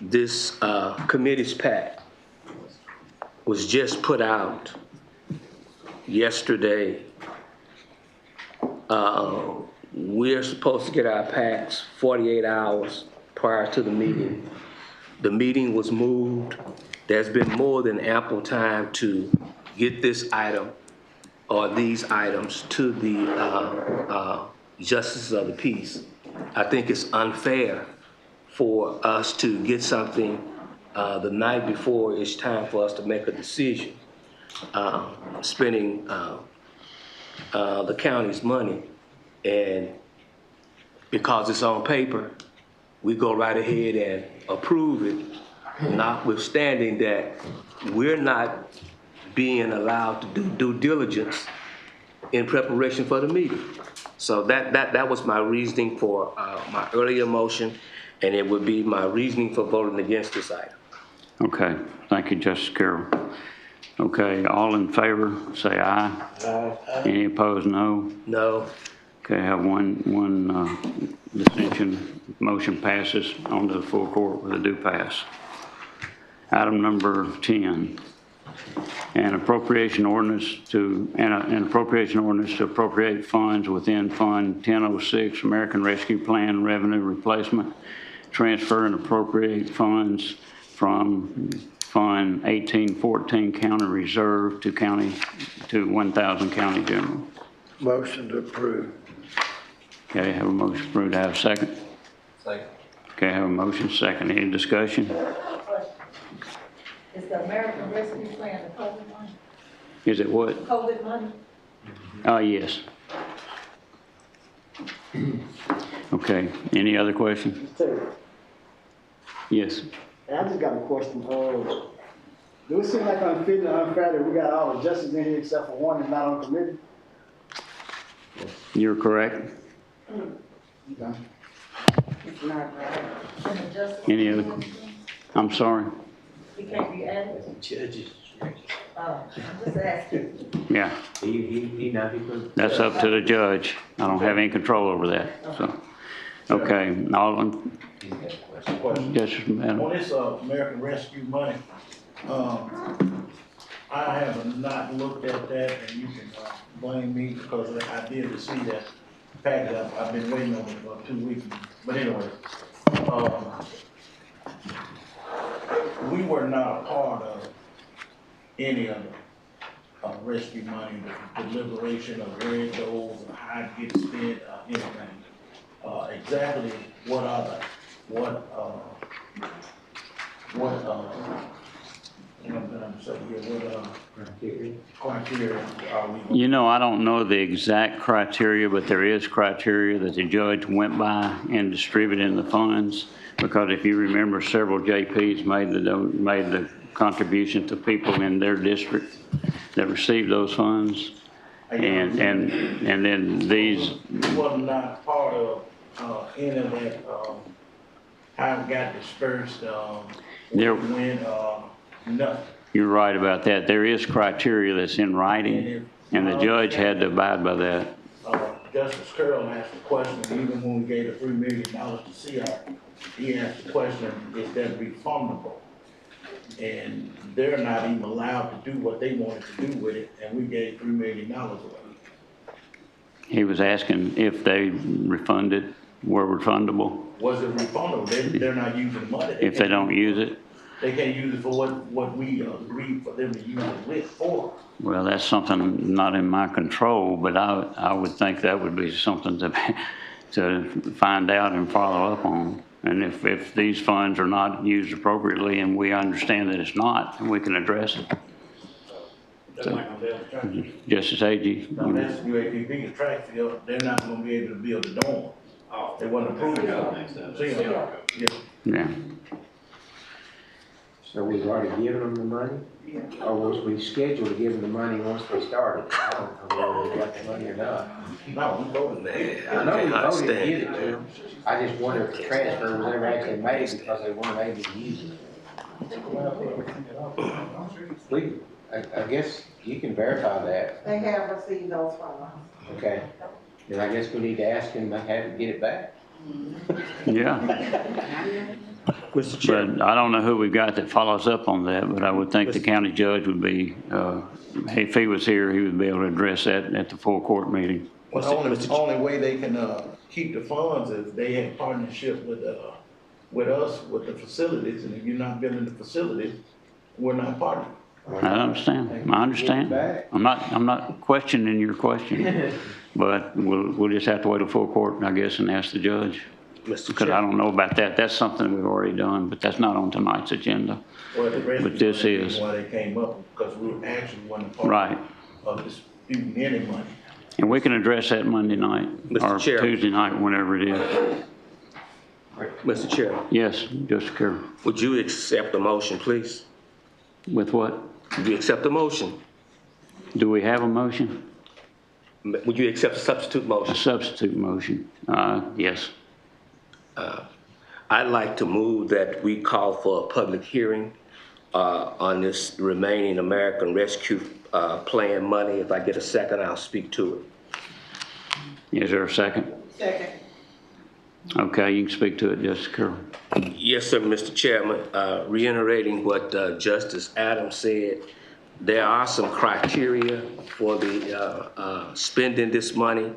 this committee's pack was just put out yesterday. We're supposed to get our packs 48 hours prior to the meeting. The meeting was moved. There's been more than ample time to get this item or these items to the justices of the peace. I think it's unfair for us to get something the night before it's time for us to make a decision, spending the county's money, and because it's on paper, we go right ahead and approve it, notwithstanding that we're not being allowed to do due diligence in preparation for the meeting. So that was my reasoning for my earlier motion, and it would be my reasoning for voting against this item. Okay. Thank you, Justice Carroll. Okay. All in favor say aye. Aye. Any opposed, no. No. Okay. I have one dissension. Motion passes onto the full court with a due pass. Item number 10. An appropriation ordinance to appropriate funds within Fund 1006 American Rescue Plan Revenue Replacement, transfer and appropriate funds from Fund 1814 County Reserve to 1,000 County General. Motion to approve. Okay, have a motion approved. I have a second. Second. Okay, I have a motion second. Any discussion? Is the American Rescue Plan the COVID money? Is it what? COVID money? Yes. Okay, any other questions? Yes. And I just got a question. Do it seem like unfair that we got all the justices in here except for one that's not on committee? You're correct. Okay. It's not right. Any other? I'm sorry. He can't be added? Judges. Oh, I'm just asking. Yeah. That's up to the judge. I don't have any control over that, so. Okay, all in. Yes, madam. On this American Rescue money, I have not looked at that, and you can blame me because I did receive that package. I've been waiting on it for 2 weeks. But anyway, we were not a part of any of the rescue money, the deliberation of where it goes, and how it gets spent, anything. Exactly what criteria are we? You know, I don't know the exact criteria, but there is criteria that the judge went by in distributing the funds. Because if you remember, several JPs made the contribution to people in their district that received those funds. And then these. We was not part of any of that, how it got dispersed, when, nothing. You're right about that. There is criteria that's in writing, and the judge had to abide by that. Justice Carroll asked the question, even when we gave the $3 million to CR, he asked the question, is that refundable? And they're not even allowed to do what they wanted to do with it, and we gave $3 million away. He was asking if they were refundable. Was it refundable? They're not using the money. If they don't use it? They can't use it for what we agreed for them to use it with for. Well, that's something not in my control, but I would think that would be something to find out and follow up on. And if these funds are not used appropriately and we understand that it's not, then we can address it. So, Justice Agee. Now, that's UAPB, a track field, they're not gonna be able to build a dorm. They wasn't approved. Yeah. Yeah. So we've already given them the money? Or was we scheduled to give them the money once they started? I don't know whether we got the money or not. No, we voted that. I know we voted to give it to them. I just wonder if the transfer was ever actually made because they weren't able to use it. I guess you can verify that. They have received those funds. Okay. Then I guess we need to ask him to have to get it back. Yeah. Mr. Chair. But I don't know who we've got that follows up on that, but I would think the county judge would be, if he was here, he would be able to address that at the full court meeting. Well, the only way they can, keep the funds is they have partnership with us, with the facilities, and if you're not building the facilities, we're not partnering. I understand. I understand. I'm not questioning your question, but we'll just have to wait a full court, I guess, and ask the judge. Because I don't know about that. That's something we've already done, but that's not on tonight's agenda. Well, the rest But this is. why they came up, because we actually wasn't part Right. of disputing any money. And we can address that Monday night or Chair. Tuesday night, whenever it is. Mr. Chair, Yes, Justice Carroll. would you accept the motion, please? With what? Would you accept the motion? Do we have a motion? Would you accept a substitute A motion? substitute motion? Yes. I'd like to move that we call for a public hearing on this remaining American Rescue Plan money. If I get a second, I'll speak to it. Is there a second? Second. Okay, you can speak to it, Justice Carroll. Yes, sir, Mr. Chairman. Reiterating what Justice Adams said, there are some criteria for the spending this money.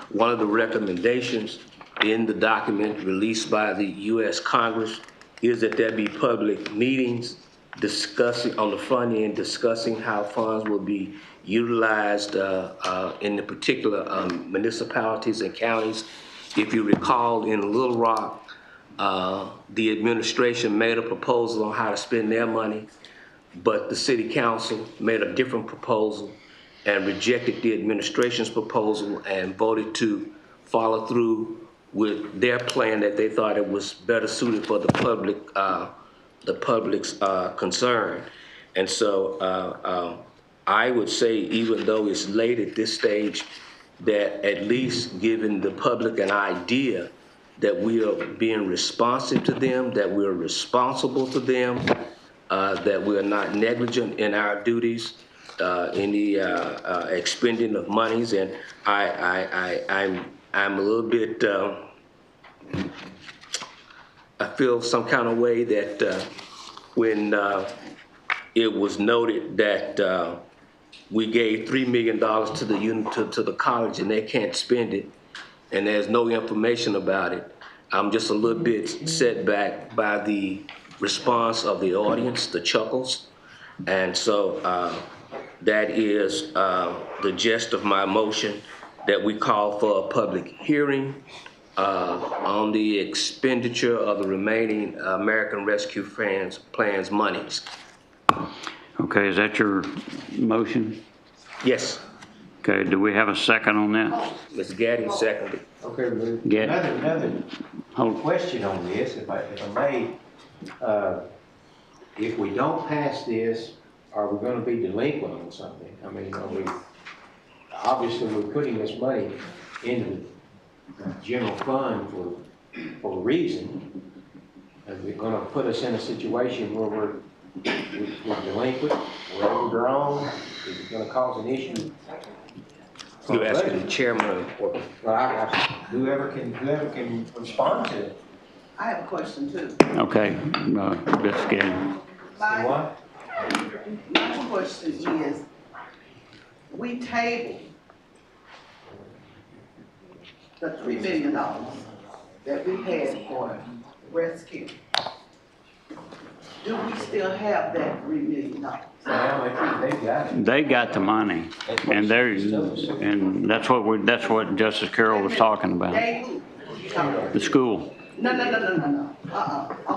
One of the recommendations in the document released by the U.S. Congress is that there be public meetings discussing, on the front end, discussing how funds will be utilized in the particular municipalities and counties. If you recall, in Little Rock, the administration made a proposal on how to spend their money, but the city council made a different proposal and rejected the administration's proposal and voted to follow through with their plan that they thought it was better suited for the public's concern. And so I would say, even though it's late at this stage, that at least giving the public an idea that we are being responsive to them, that we're responsible to them, that we're not negligent in our duties, in the expending of monies. And I'm a little bit, I feel some kind of way that when it was noted that we gave $3 million to the college and they can't spend it, and there's no information about it, I'm just a little bit set back by the response of the audience, the chuckles. And so that is the gist of my motion, that we call for a public hearing on the expenditure of the remaining American Rescue Plan's monies. Okay, is that your motion? Yes. Okay, do we have a second on that? Ms. Gaddy seconded. Okay, Gaddy. another question on this, if I may. If we don't pass this, are we gonna be delinquent on something? I mean, obviously we're putting this money into the general fund for a reason. Is it gonna put us in a situation where we're delinquent, we're overdrawn? Is it gonna cause an issue? You're asking the chairman or? Well, whoever can respond to it. I have a question too. Okay, Justice Gaddy. What? My question is, we tabled the $3 million that we had for rescue. Do we still have that $3 million? They've got it. They got the money, and that's what Justice Carroll was talking about. They who? The school. No.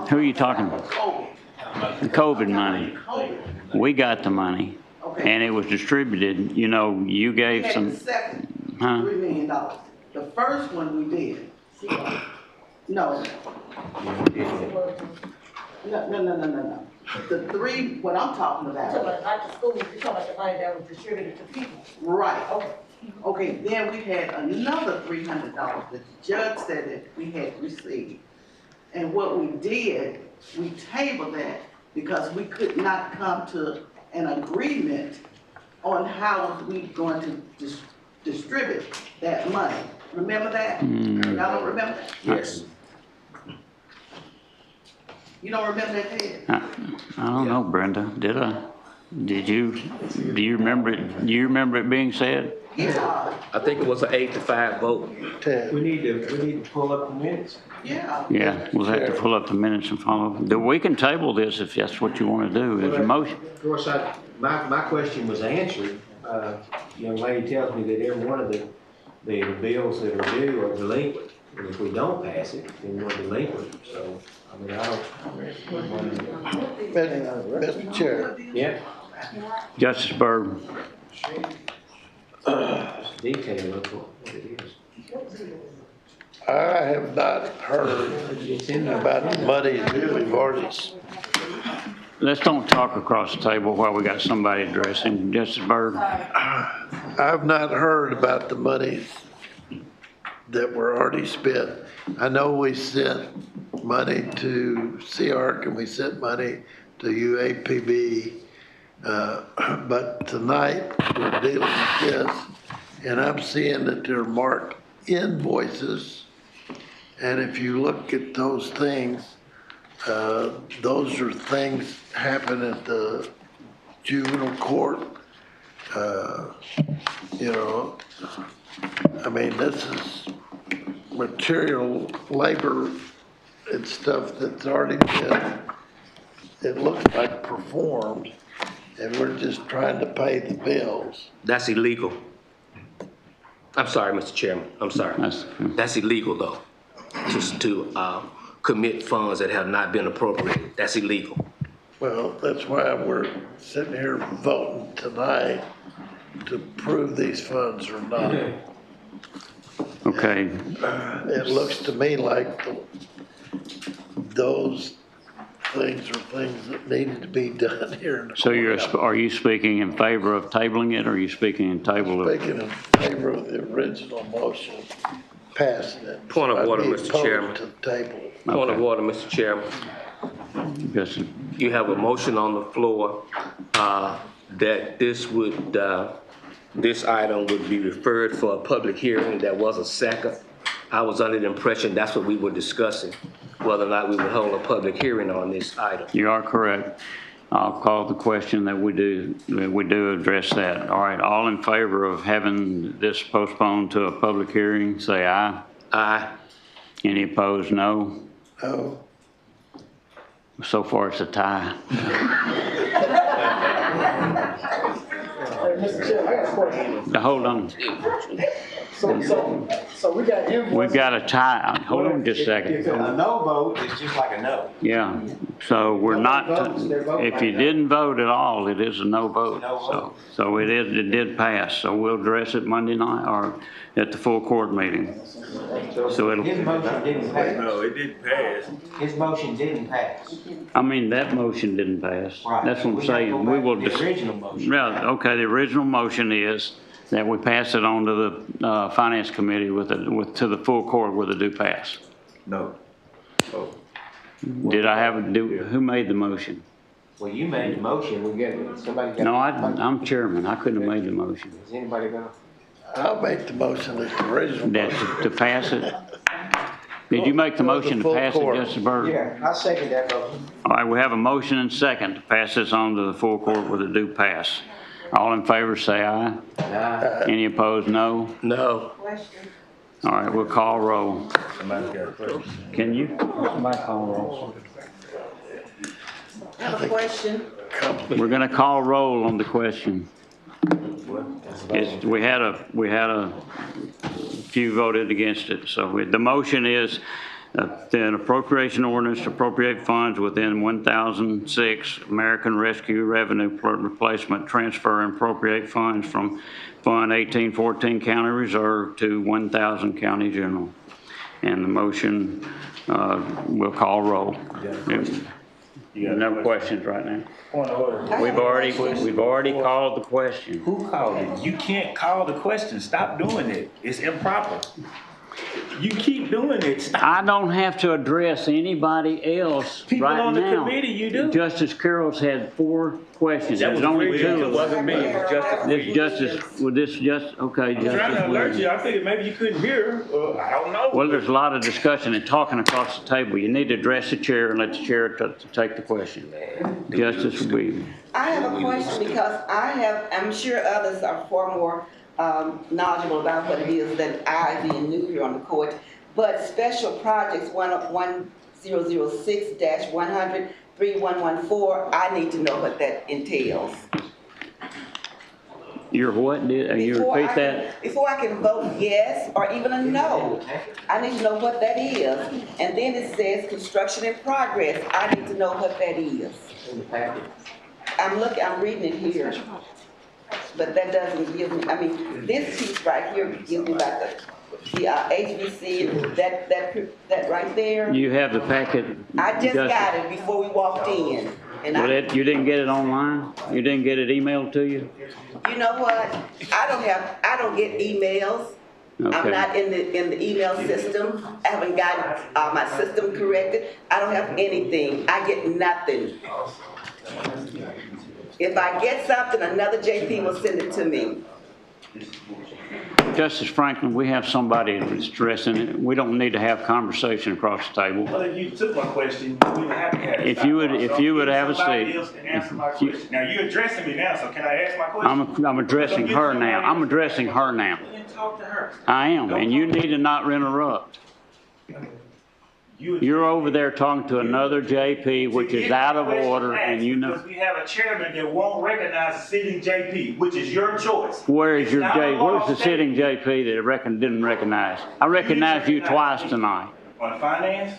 Who are you talking about? COVID. The COVID money. COVID. We got the money, Okay. and it was distributed. You know, you gave We had some. the second Huh? $3 million. The first one we did. No. No. The three, what I'm talking You're about. talking about not the schools, you're talking about the money that was distributed to people. Right. Okay. Okay, then we had another $300 that the judge said that we had received. And what we did, we tabled that because we could not come to an agreement on how we going to distribute that money. Remember that? Y'all don't remember that? Yes. You don't remember that, Ted? I don't know, Brenda, did I? Do you remember it being said? Yeah, I think it was an 8-5 vote. We need to pull up the minutes. yeah. Yeah, we'll have to pull up the minutes and follow. We can table this if that's what you want to do, is a motion. Of course, my question was answered. Young lady tells me that every one of the bills that are due are delinquent. And if we don't pass it, then we're delinquent. So, I mean, I don't. Mr. Chair, Yeah. Justice Byrd. Detail of what it is. I have not heard about the money that we've already. Let's don't talk across the table while we got somebody addressing. Justice Byrd. I've not heard about the monies that were already spent. I know we sent money to CRC and we sent money to UAPB, but tonight we're dealing with this, and I'm seeing that they're marked invoices, and if you look at those things, those are things happen at the juvenile court. You know, I mean, this is material labor and stuff that's already been, it looks like performed, and we're just trying to pay the bills. That's illegal. I'm sorry, Mr. Chairman, I'm sorry. That's illegal, though, just to commit funds that have not been appropriated. That's illegal. Well, that's why we're sitting here voting tonight to prove these funds are not. Okay. It looks to me like those things are things that needed to be done here in the So courthouse. are you speaking in favor of tabling it, or are you speaking in table of? Speaking in favor of the original motion, passing it. Point of order, I'd be Mr. opposed Chairman. to the table. Point of order, Mr. Chairman. Yes. You have a motion on the floor that this item would be referred for a public hearing. There was a second. I was under the impression that's what we were discussing, whether or not we would hold a public hearing on this item. You are correct. I'll call the question that we do address that. All right, all in favor of having this postponed to a public hearing, say aye. Aye. Any opposed, no? No. So far, it's a tie. Mr. Chair, I got a question. Now, hold on. So we got invoices. We've got a tie. Hold on just a second. If a no vote, it's just like a no. Yeah, so we're not, votes, they're voting if like you that. didn't vote at all, it is a no vote. No vote. So it did pass, so we'll address it Monday night or at the full court meeting. So it'll, His motion didn't pass. No, it didn't pass. His motion didn't pass. I mean, that motion didn't pass. Right. That's what I'm We have to go saying. We back will. to the original motion. Yeah, okay, the original motion is that we pass it on to the finance committee to the full court with a due pass. No. Oh. Did I have who made the motion? Well, you made the motion, we got, somebody got. No, I'm chairman. I couldn't have made the motion. Is anybody gonna? I'll make the motion as the original That motion. to pass it? Did you make the motion to full pass it, court. Justice Byrd? Yeah, I second that motion. All right, we have a motion and second to pass this on to the full court with a due pass. All in favor, say aye. Aye. Any opposed, no? No. Question. All right, we'll call roll. Somebody's got a question. Can you? Somebody call roll. I have a question. We're gonna call roll on the question. We had a few voted against it, so the motion is an appropriation ordinance to appropriate funds within 1006 American Rescue Revenue Replacement Transfer and appropriate funds from Fund 1814 County Reserve to 1000 County General. And the motion, we'll call roll. You got a No question? questions right now. Point of order. We've already called the question. Who called it? You can't call the question. Stop doing it. It's improper. You keep doing it. Stop. I don't have to address anybody else People right on the now. committee, you do. Justice Carroll's had 4 questions. That There's was only Williams. 2 It of them. wasn't me, it was Justice Okay, I'm trying to Justice alert Williams. you. I figured maybe you couldn't hear. I don't know. Well, there's a lot of discussion and talking across the table. You need to address the chair and let the chair to take the question. Justice Williams. I have a question because I'm sure others are far more knowledgeable about what it is than I, being new here on the court. But special projects 1006-100-3114, I need to know what that entails. You're what? You repeat that? Before I can vote yes or even a no, I need to know what that is. And then it says construction in progress. I need to know what that is. I'm reading it here. But that doesn't give me, I mean, this piece right here gives me about the HVC, that right there. You have the packet. I just got it before we walked in. And You didn't get it online? You didn't get it emailed to you? You know what? I don't get emails. Okay. I'm not in the email system. I haven't got my system corrected. I don't have anything. I get nothing. If I get something, another JP will send it to me. Justice Franklin, we have somebody that's addressing it. We don't need to have conversation across the table. Well, if you took my question, you wouldn't have to have it. If you would have a Somebody seat. else can answer my question. Now, you're addressing me now, so can I ask my question? I'm addressing her now. I'm addressing her now. Then talk to her. I am, and you need to not interrupt. You're over there talking to another JP, which is out of order, and you know. Because we have a chairman that won't recognize a sitting JP, which is your choice. Where's the sitting JP that didn't recognize? I recognized you twice tonight. On finance,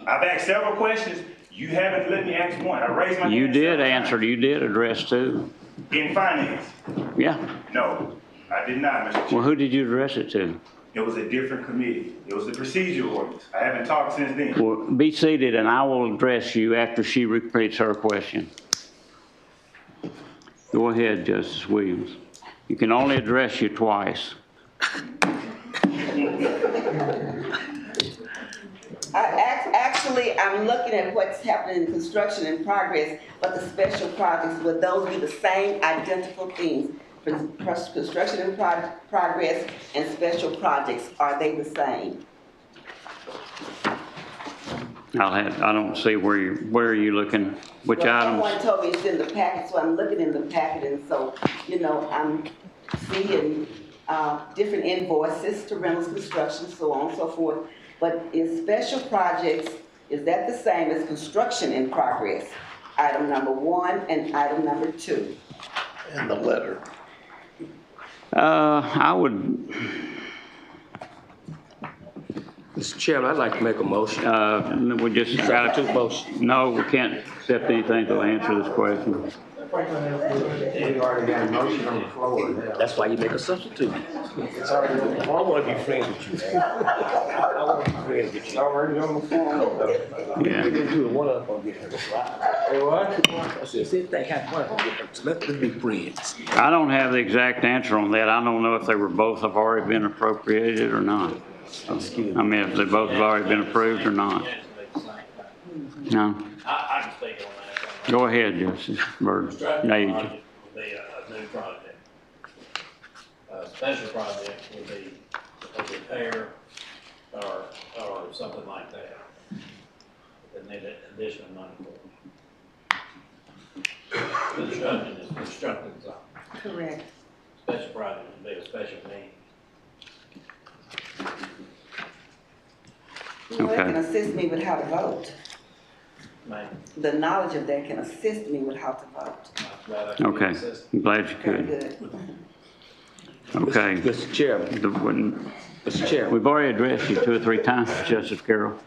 I've asked several questions. You haven't let me ask one. I raised my hand. You did several answer, times. you did address 2. In finance? Yeah. No, I did not, Mr. Chairman. Well, who did you address it to? It was a different committee. It was the procedural ordinance. I haven't talked since then. Well, be seated and I will address you after she repeats her question. Go ahead, Justice Williams. You can only address you twice. Actually, I'm looking at what's happening in construction in progress, but the special projects, would those be the same identical things? Construction in progress and special projects, are they the same? I don't see where are you looking, which items? Someone told me it's in the packet, so I'm looking in the packet, and so, I'm seeing different invoices to Reynolds Construction, so on and so forth. But is special projects, is that the same as construction in progress? Item number 1 and item number 2. In the letter. I would, Mr. Chairman, I'd like to make a motion. we just got to, no, we can't accept anything to answer this question. We already got a motion on the floor. That's why you make a substitute. It's already on the floor. I want to be friends with you, man. I want to be friends with It's you. already on the floor. Yeah. One of us gonna get her. Hey, what? I said, same thing happened, one of us gonna get her. So let's be friends. I don't have the exact answer on that. I don't know if they were both have already been appropriated or not. I mean, if they both have already been approved or not. No. I can speak on that. Go ahead, Justice Bird. Construction Age. project would be a new project. Special project would be a repair or something like that. That need additional money for. Construction is constructing something. Correct. Special project would be a special need. Well, that can assist me with how to vote. Ma'am, The knowledge of that can assist me with how to vote. I'm glad I can Okay, assist. I'm glad you Very could. good. Okay. Mr. Chairman, Mr. Chairman, We've already addressed you 2 or 3 times, Justice Carroll.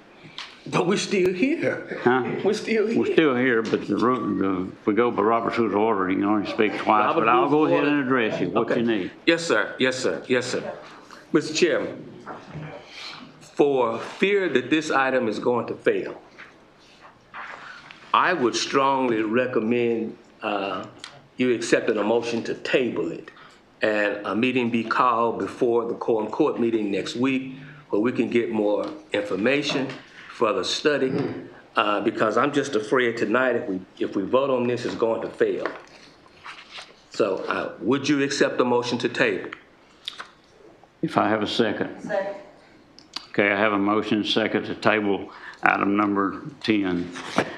but we're still here. Huh? We're still here. We're still here, but if we go by Robert's Rules of Order, you can only speak twice, but I'll go ahead and address you, what you need. Yes, sir. Yes, sir. Yes, sir. Mr. Chairman, for fear that this item is going to fail, I would strongly recommend you accepting a motion to table it, and a meeting be called before the Quorum Court meeting next week, where we can get more information, further study, because I'm just afraid tonight if we vote on this, it's going to fail. So would you accept the motion to table? If I have a second. Second. Okay, I have a motion and second to table item number 10.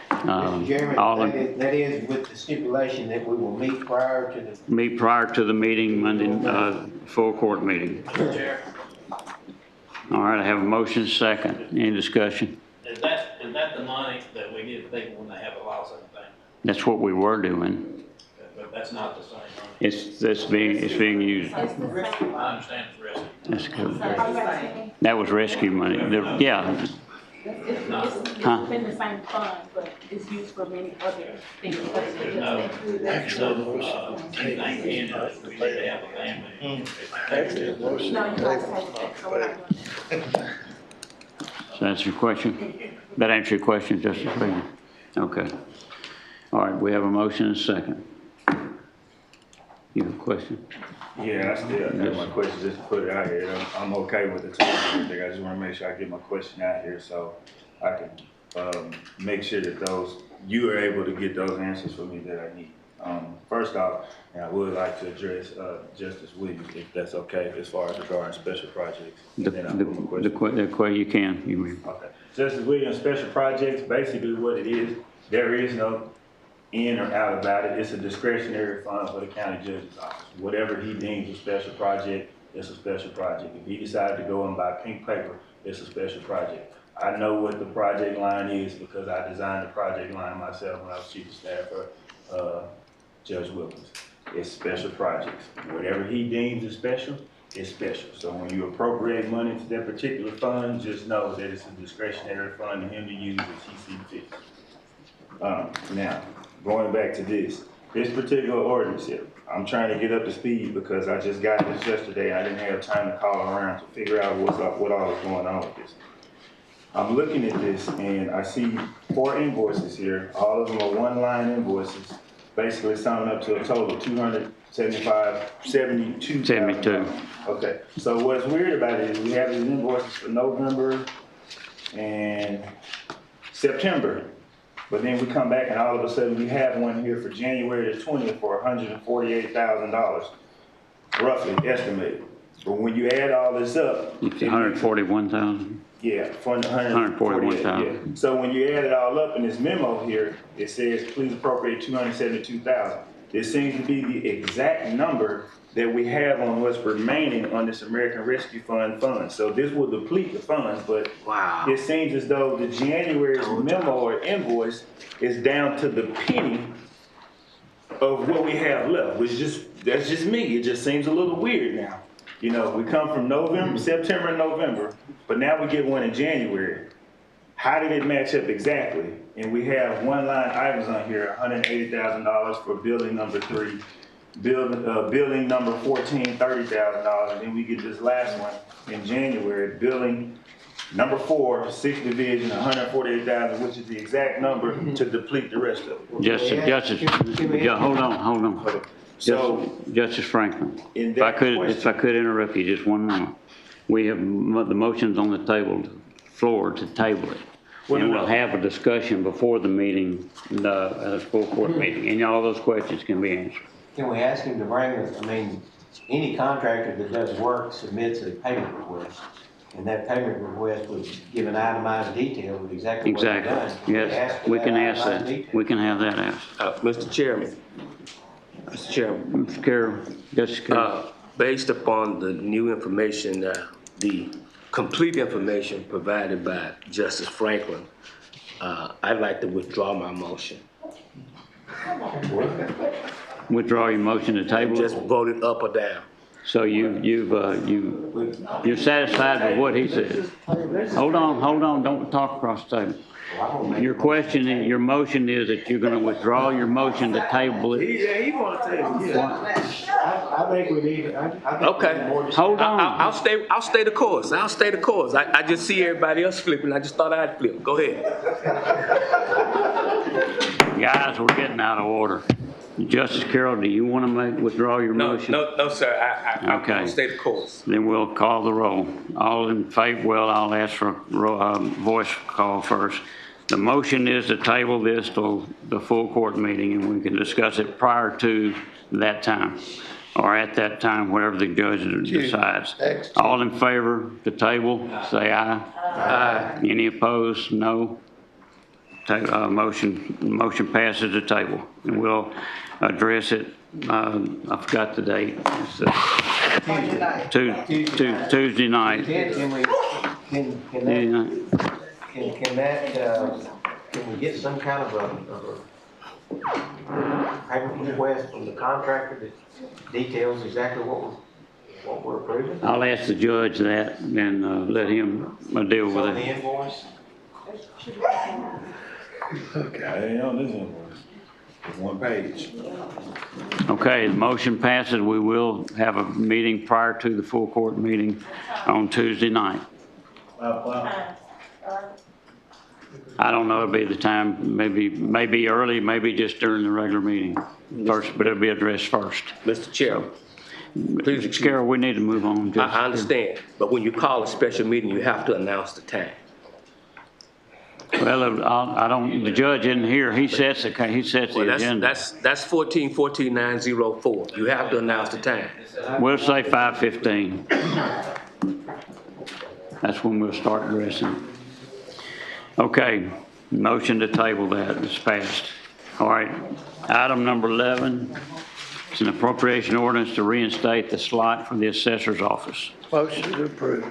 Mr. Chairman, that is with the stipulation that we will meet prior to the. Meet prior to the meeting, Monday, full court meeting. Chair, All right, I have a motion second. Any discussion? is that the money that we give people when they have a loss of anything? That's what we were doing. But that's not the same money. It's being used. I understand it's risky. That's good. That was rescue money. Yeah. It's Huh? been the same fund, but it's used for many other things. Anything in it, we need to have a family. No, you guys have, so we're not doing that. So that's your question? That answer your question, Justice Freeman? Okay. All right, we have a motion and a second. You have a question? Yeah, I still have my question, just to put it out here. I'm okay with the time and everything. I just want to make sure I get my question out here so I can make sure that you are able to get those answers for me that I need. First off, I would like to address Justice Williams, if that's okay, as far as regarding special projects. The question you can. You mean. Okay. Justice Williams, special projects, basically what it is, there is no in or out about it. It's a discretionary fund for the county judge's office. Whatever he deems a special project, it's a special project. If he decided to go and buy pink paper, it's a special project. I know what the project line is because I designed the project line myself when I was chief of staff for Judge Wilkins. It's special projects. Whatever he deems is special, it's special. So when you appropriate money to that particular fund, just know that it's a discretionary fund and him to use as he sees fit. Now, going back to this particular ordinance here, I'm trying to get up to speed because I just got this yesterday. I didn't have time to call around to figure out what all was going on with this. I'm looking at this and I see 4 invoices here. All of them are one-line invoices, basically summing up to a total of $272. Okay, so what's weird about it is we have these invoices for November and September. But then we come back and all of a sudden we have one here for January the 20th for $148,000, roughly estimated. But when you add all this up, it's 141,000. Yeah, for 141,000. Yeah. So when you add it all up in this memo here, it says please appropriate 272,000. This seems to be the exact number that we have on what's remaining on this American Rescue Fund fund. So this will deplete the funds, but wow, it seems as though the January's memo or invoice is down to the penny of what we have left, which that's just me. It just seems a little weird now. You know, we come from September and November, but now we get one in January. How did it match up exactly? And we have one line items on here, $180,000 for building number 3. Building number 14, $30,000, and then we get this last one in January, building number 4, 6th division, $148,000, which is the exact number to deplete the rest of it. Justice, yeah, hold on. Okay. So, Justice Franklin, if I could interrupt you just one moment. We have the motions on the floor to table it. And we'll have a discussion before the meeting, the full court meeting, and all those questions can be answered. Can we ask him to bring us, any contractor that does work submits a payment request, and that payment request would give an itemized detail with exactly what they've done. Yes, we can ask that. We can have that asked. Mr. Chairman. Mr. Carroll, Justice Carroll. Based upon the new information, the complete information provided by Justice Franklin, I'd like to withdraw my motion. Withdraw your motion to table? Just vote it up or down. So you're satisfied with what he said? Hold on, don't talk across the table. Your motion is that you're gonna withdraw your motion to table it? Yeah, he wants to table it. I think we need, okay. Hold on. I'll stay the course. I just see everybody else flipping. I just thought I'd flip. Go ahead. Guys, we're getting out of order. Justice Carroll, do you want to withdraw your motion? No, sir, I'm Okay. going to stay the course. Then we'll call the roll. All in favor, well, I'll ask for a voice call first. The motion is to table this till the full court meeting, and we can discuss it prior to that time, or at that time, whatever the judge decides. All in favor to table, say aye. Aye. Any opposed? No. Motion passes to table, and we'll address it. I forgot the date. It's Tuesday night. Can we get some kind of a payment request from the contractor that details exactly what we're approving? I'll ask the judge that and let him deal with On the it. invoice? Okay, I didn't know this invoice. It's one page. Okay, the motion passes. We will have a meeting prior to the full court meeting on Tuesday night. I don't know, it'll be the time, maybe early, maybe just during the regular meeting first, but it'll be addressed first. Mr. Chairman, please excuse me. Carol, we need to move on. I understand, but when you call a special meeting, you have to announce the time. Well, I don't, the judge isn't here. He sets the agenda. That's 14-14-904. You have to announce the time. We'll say 5:15. That's when we'll start addressing. Okay, motion to table that is passed. All right, item number 11, it's an appropriation ordinance to reinstate the slot for the assessor's office. Motion to approve.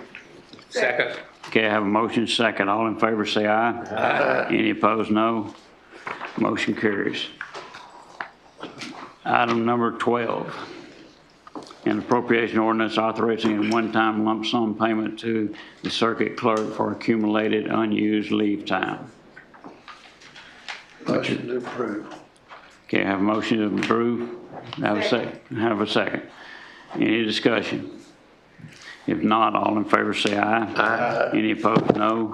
Second. Okay, I have a motion second. All in favor say aye. Aye. Any opposed, no. Motion carries. Item number 12, an appropriation ordinance authorizing a one-time lump sum payment to the circuit clerk for accumulated unused leave time. Motion to approve. Okay, I have a motion to approve. Have a second. Any discussion? If not, all in favor say aye. Aye. Any opposed, no.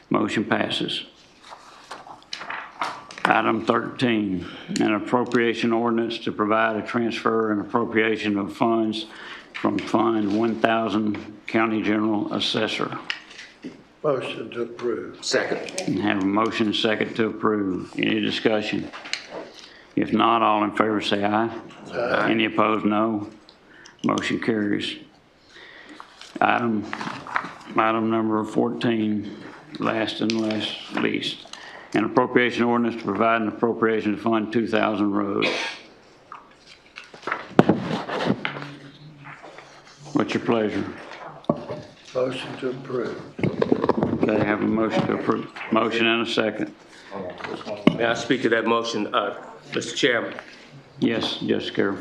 Motion passes. Item 13, an appropriation ordinance to provide a transfer and appropriation of funds from Fund 1000 County General Assessor. Motion to approve. Second. And have a motion second to approve. Any discussion? If not, all in favor say aye. Aye. Any opposed, no. Motion carries. Item number 14, last and least, an appropriation ordinance to provide an appropriation to fund 2000 roads. What's your pleasure? Motion to approve. Okay, I have a motion to approve. Motion and a second. May I speak to that motion, Mr. Chairman? Yes, Justice Carroll.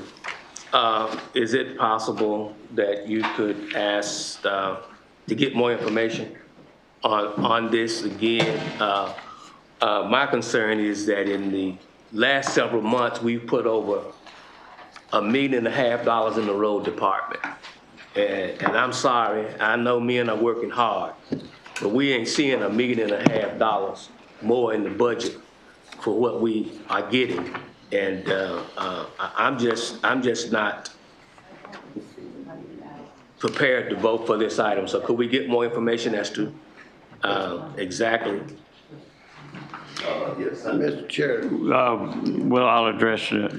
Is it possible that you could ask to get more information on this again? My concern is that in the last several months, we've put over $1.5 million in the road department. And I'm sorry, I know men are working hard, but we ain't seeing $1.5 million more in the budget for what we are getting. And I'm just not prepared to vote for this item. So could we get more information as to exactly? Yes, Mr. Chair. Well, I'll address it.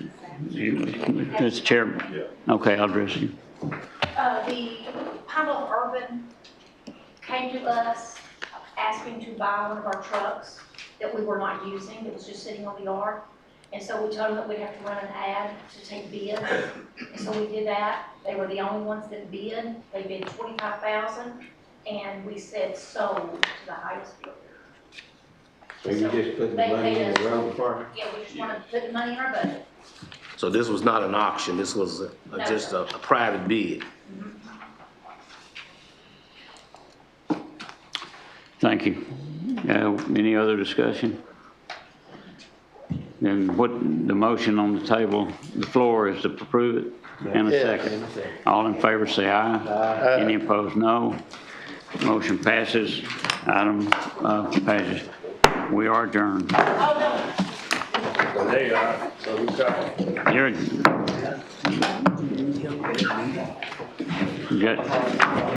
Mr. Chairman. Okay, I'll address you. The Pineville Urban came to us asking to buy one of our trucks that we were not using, that was just sitting on the yard. And so we told them that we'd have to run an ad to take bids. And so we did that. They were the only ones that bid. They bid $25,000, and we said sold to the highest bidder. So you just put the money in the road department? Yeah, we just wanted to put the money in our budget. So this was not an auction, this was just a private bid. Thank you. Any other discussion? Then what the motion on the table, the floor is to approve it in a second. All in favor say aye. Aye. Any opposed, no. Motion passes. Item passes. We are adjourned. Oh, no. There you are, so we got. You're. Good.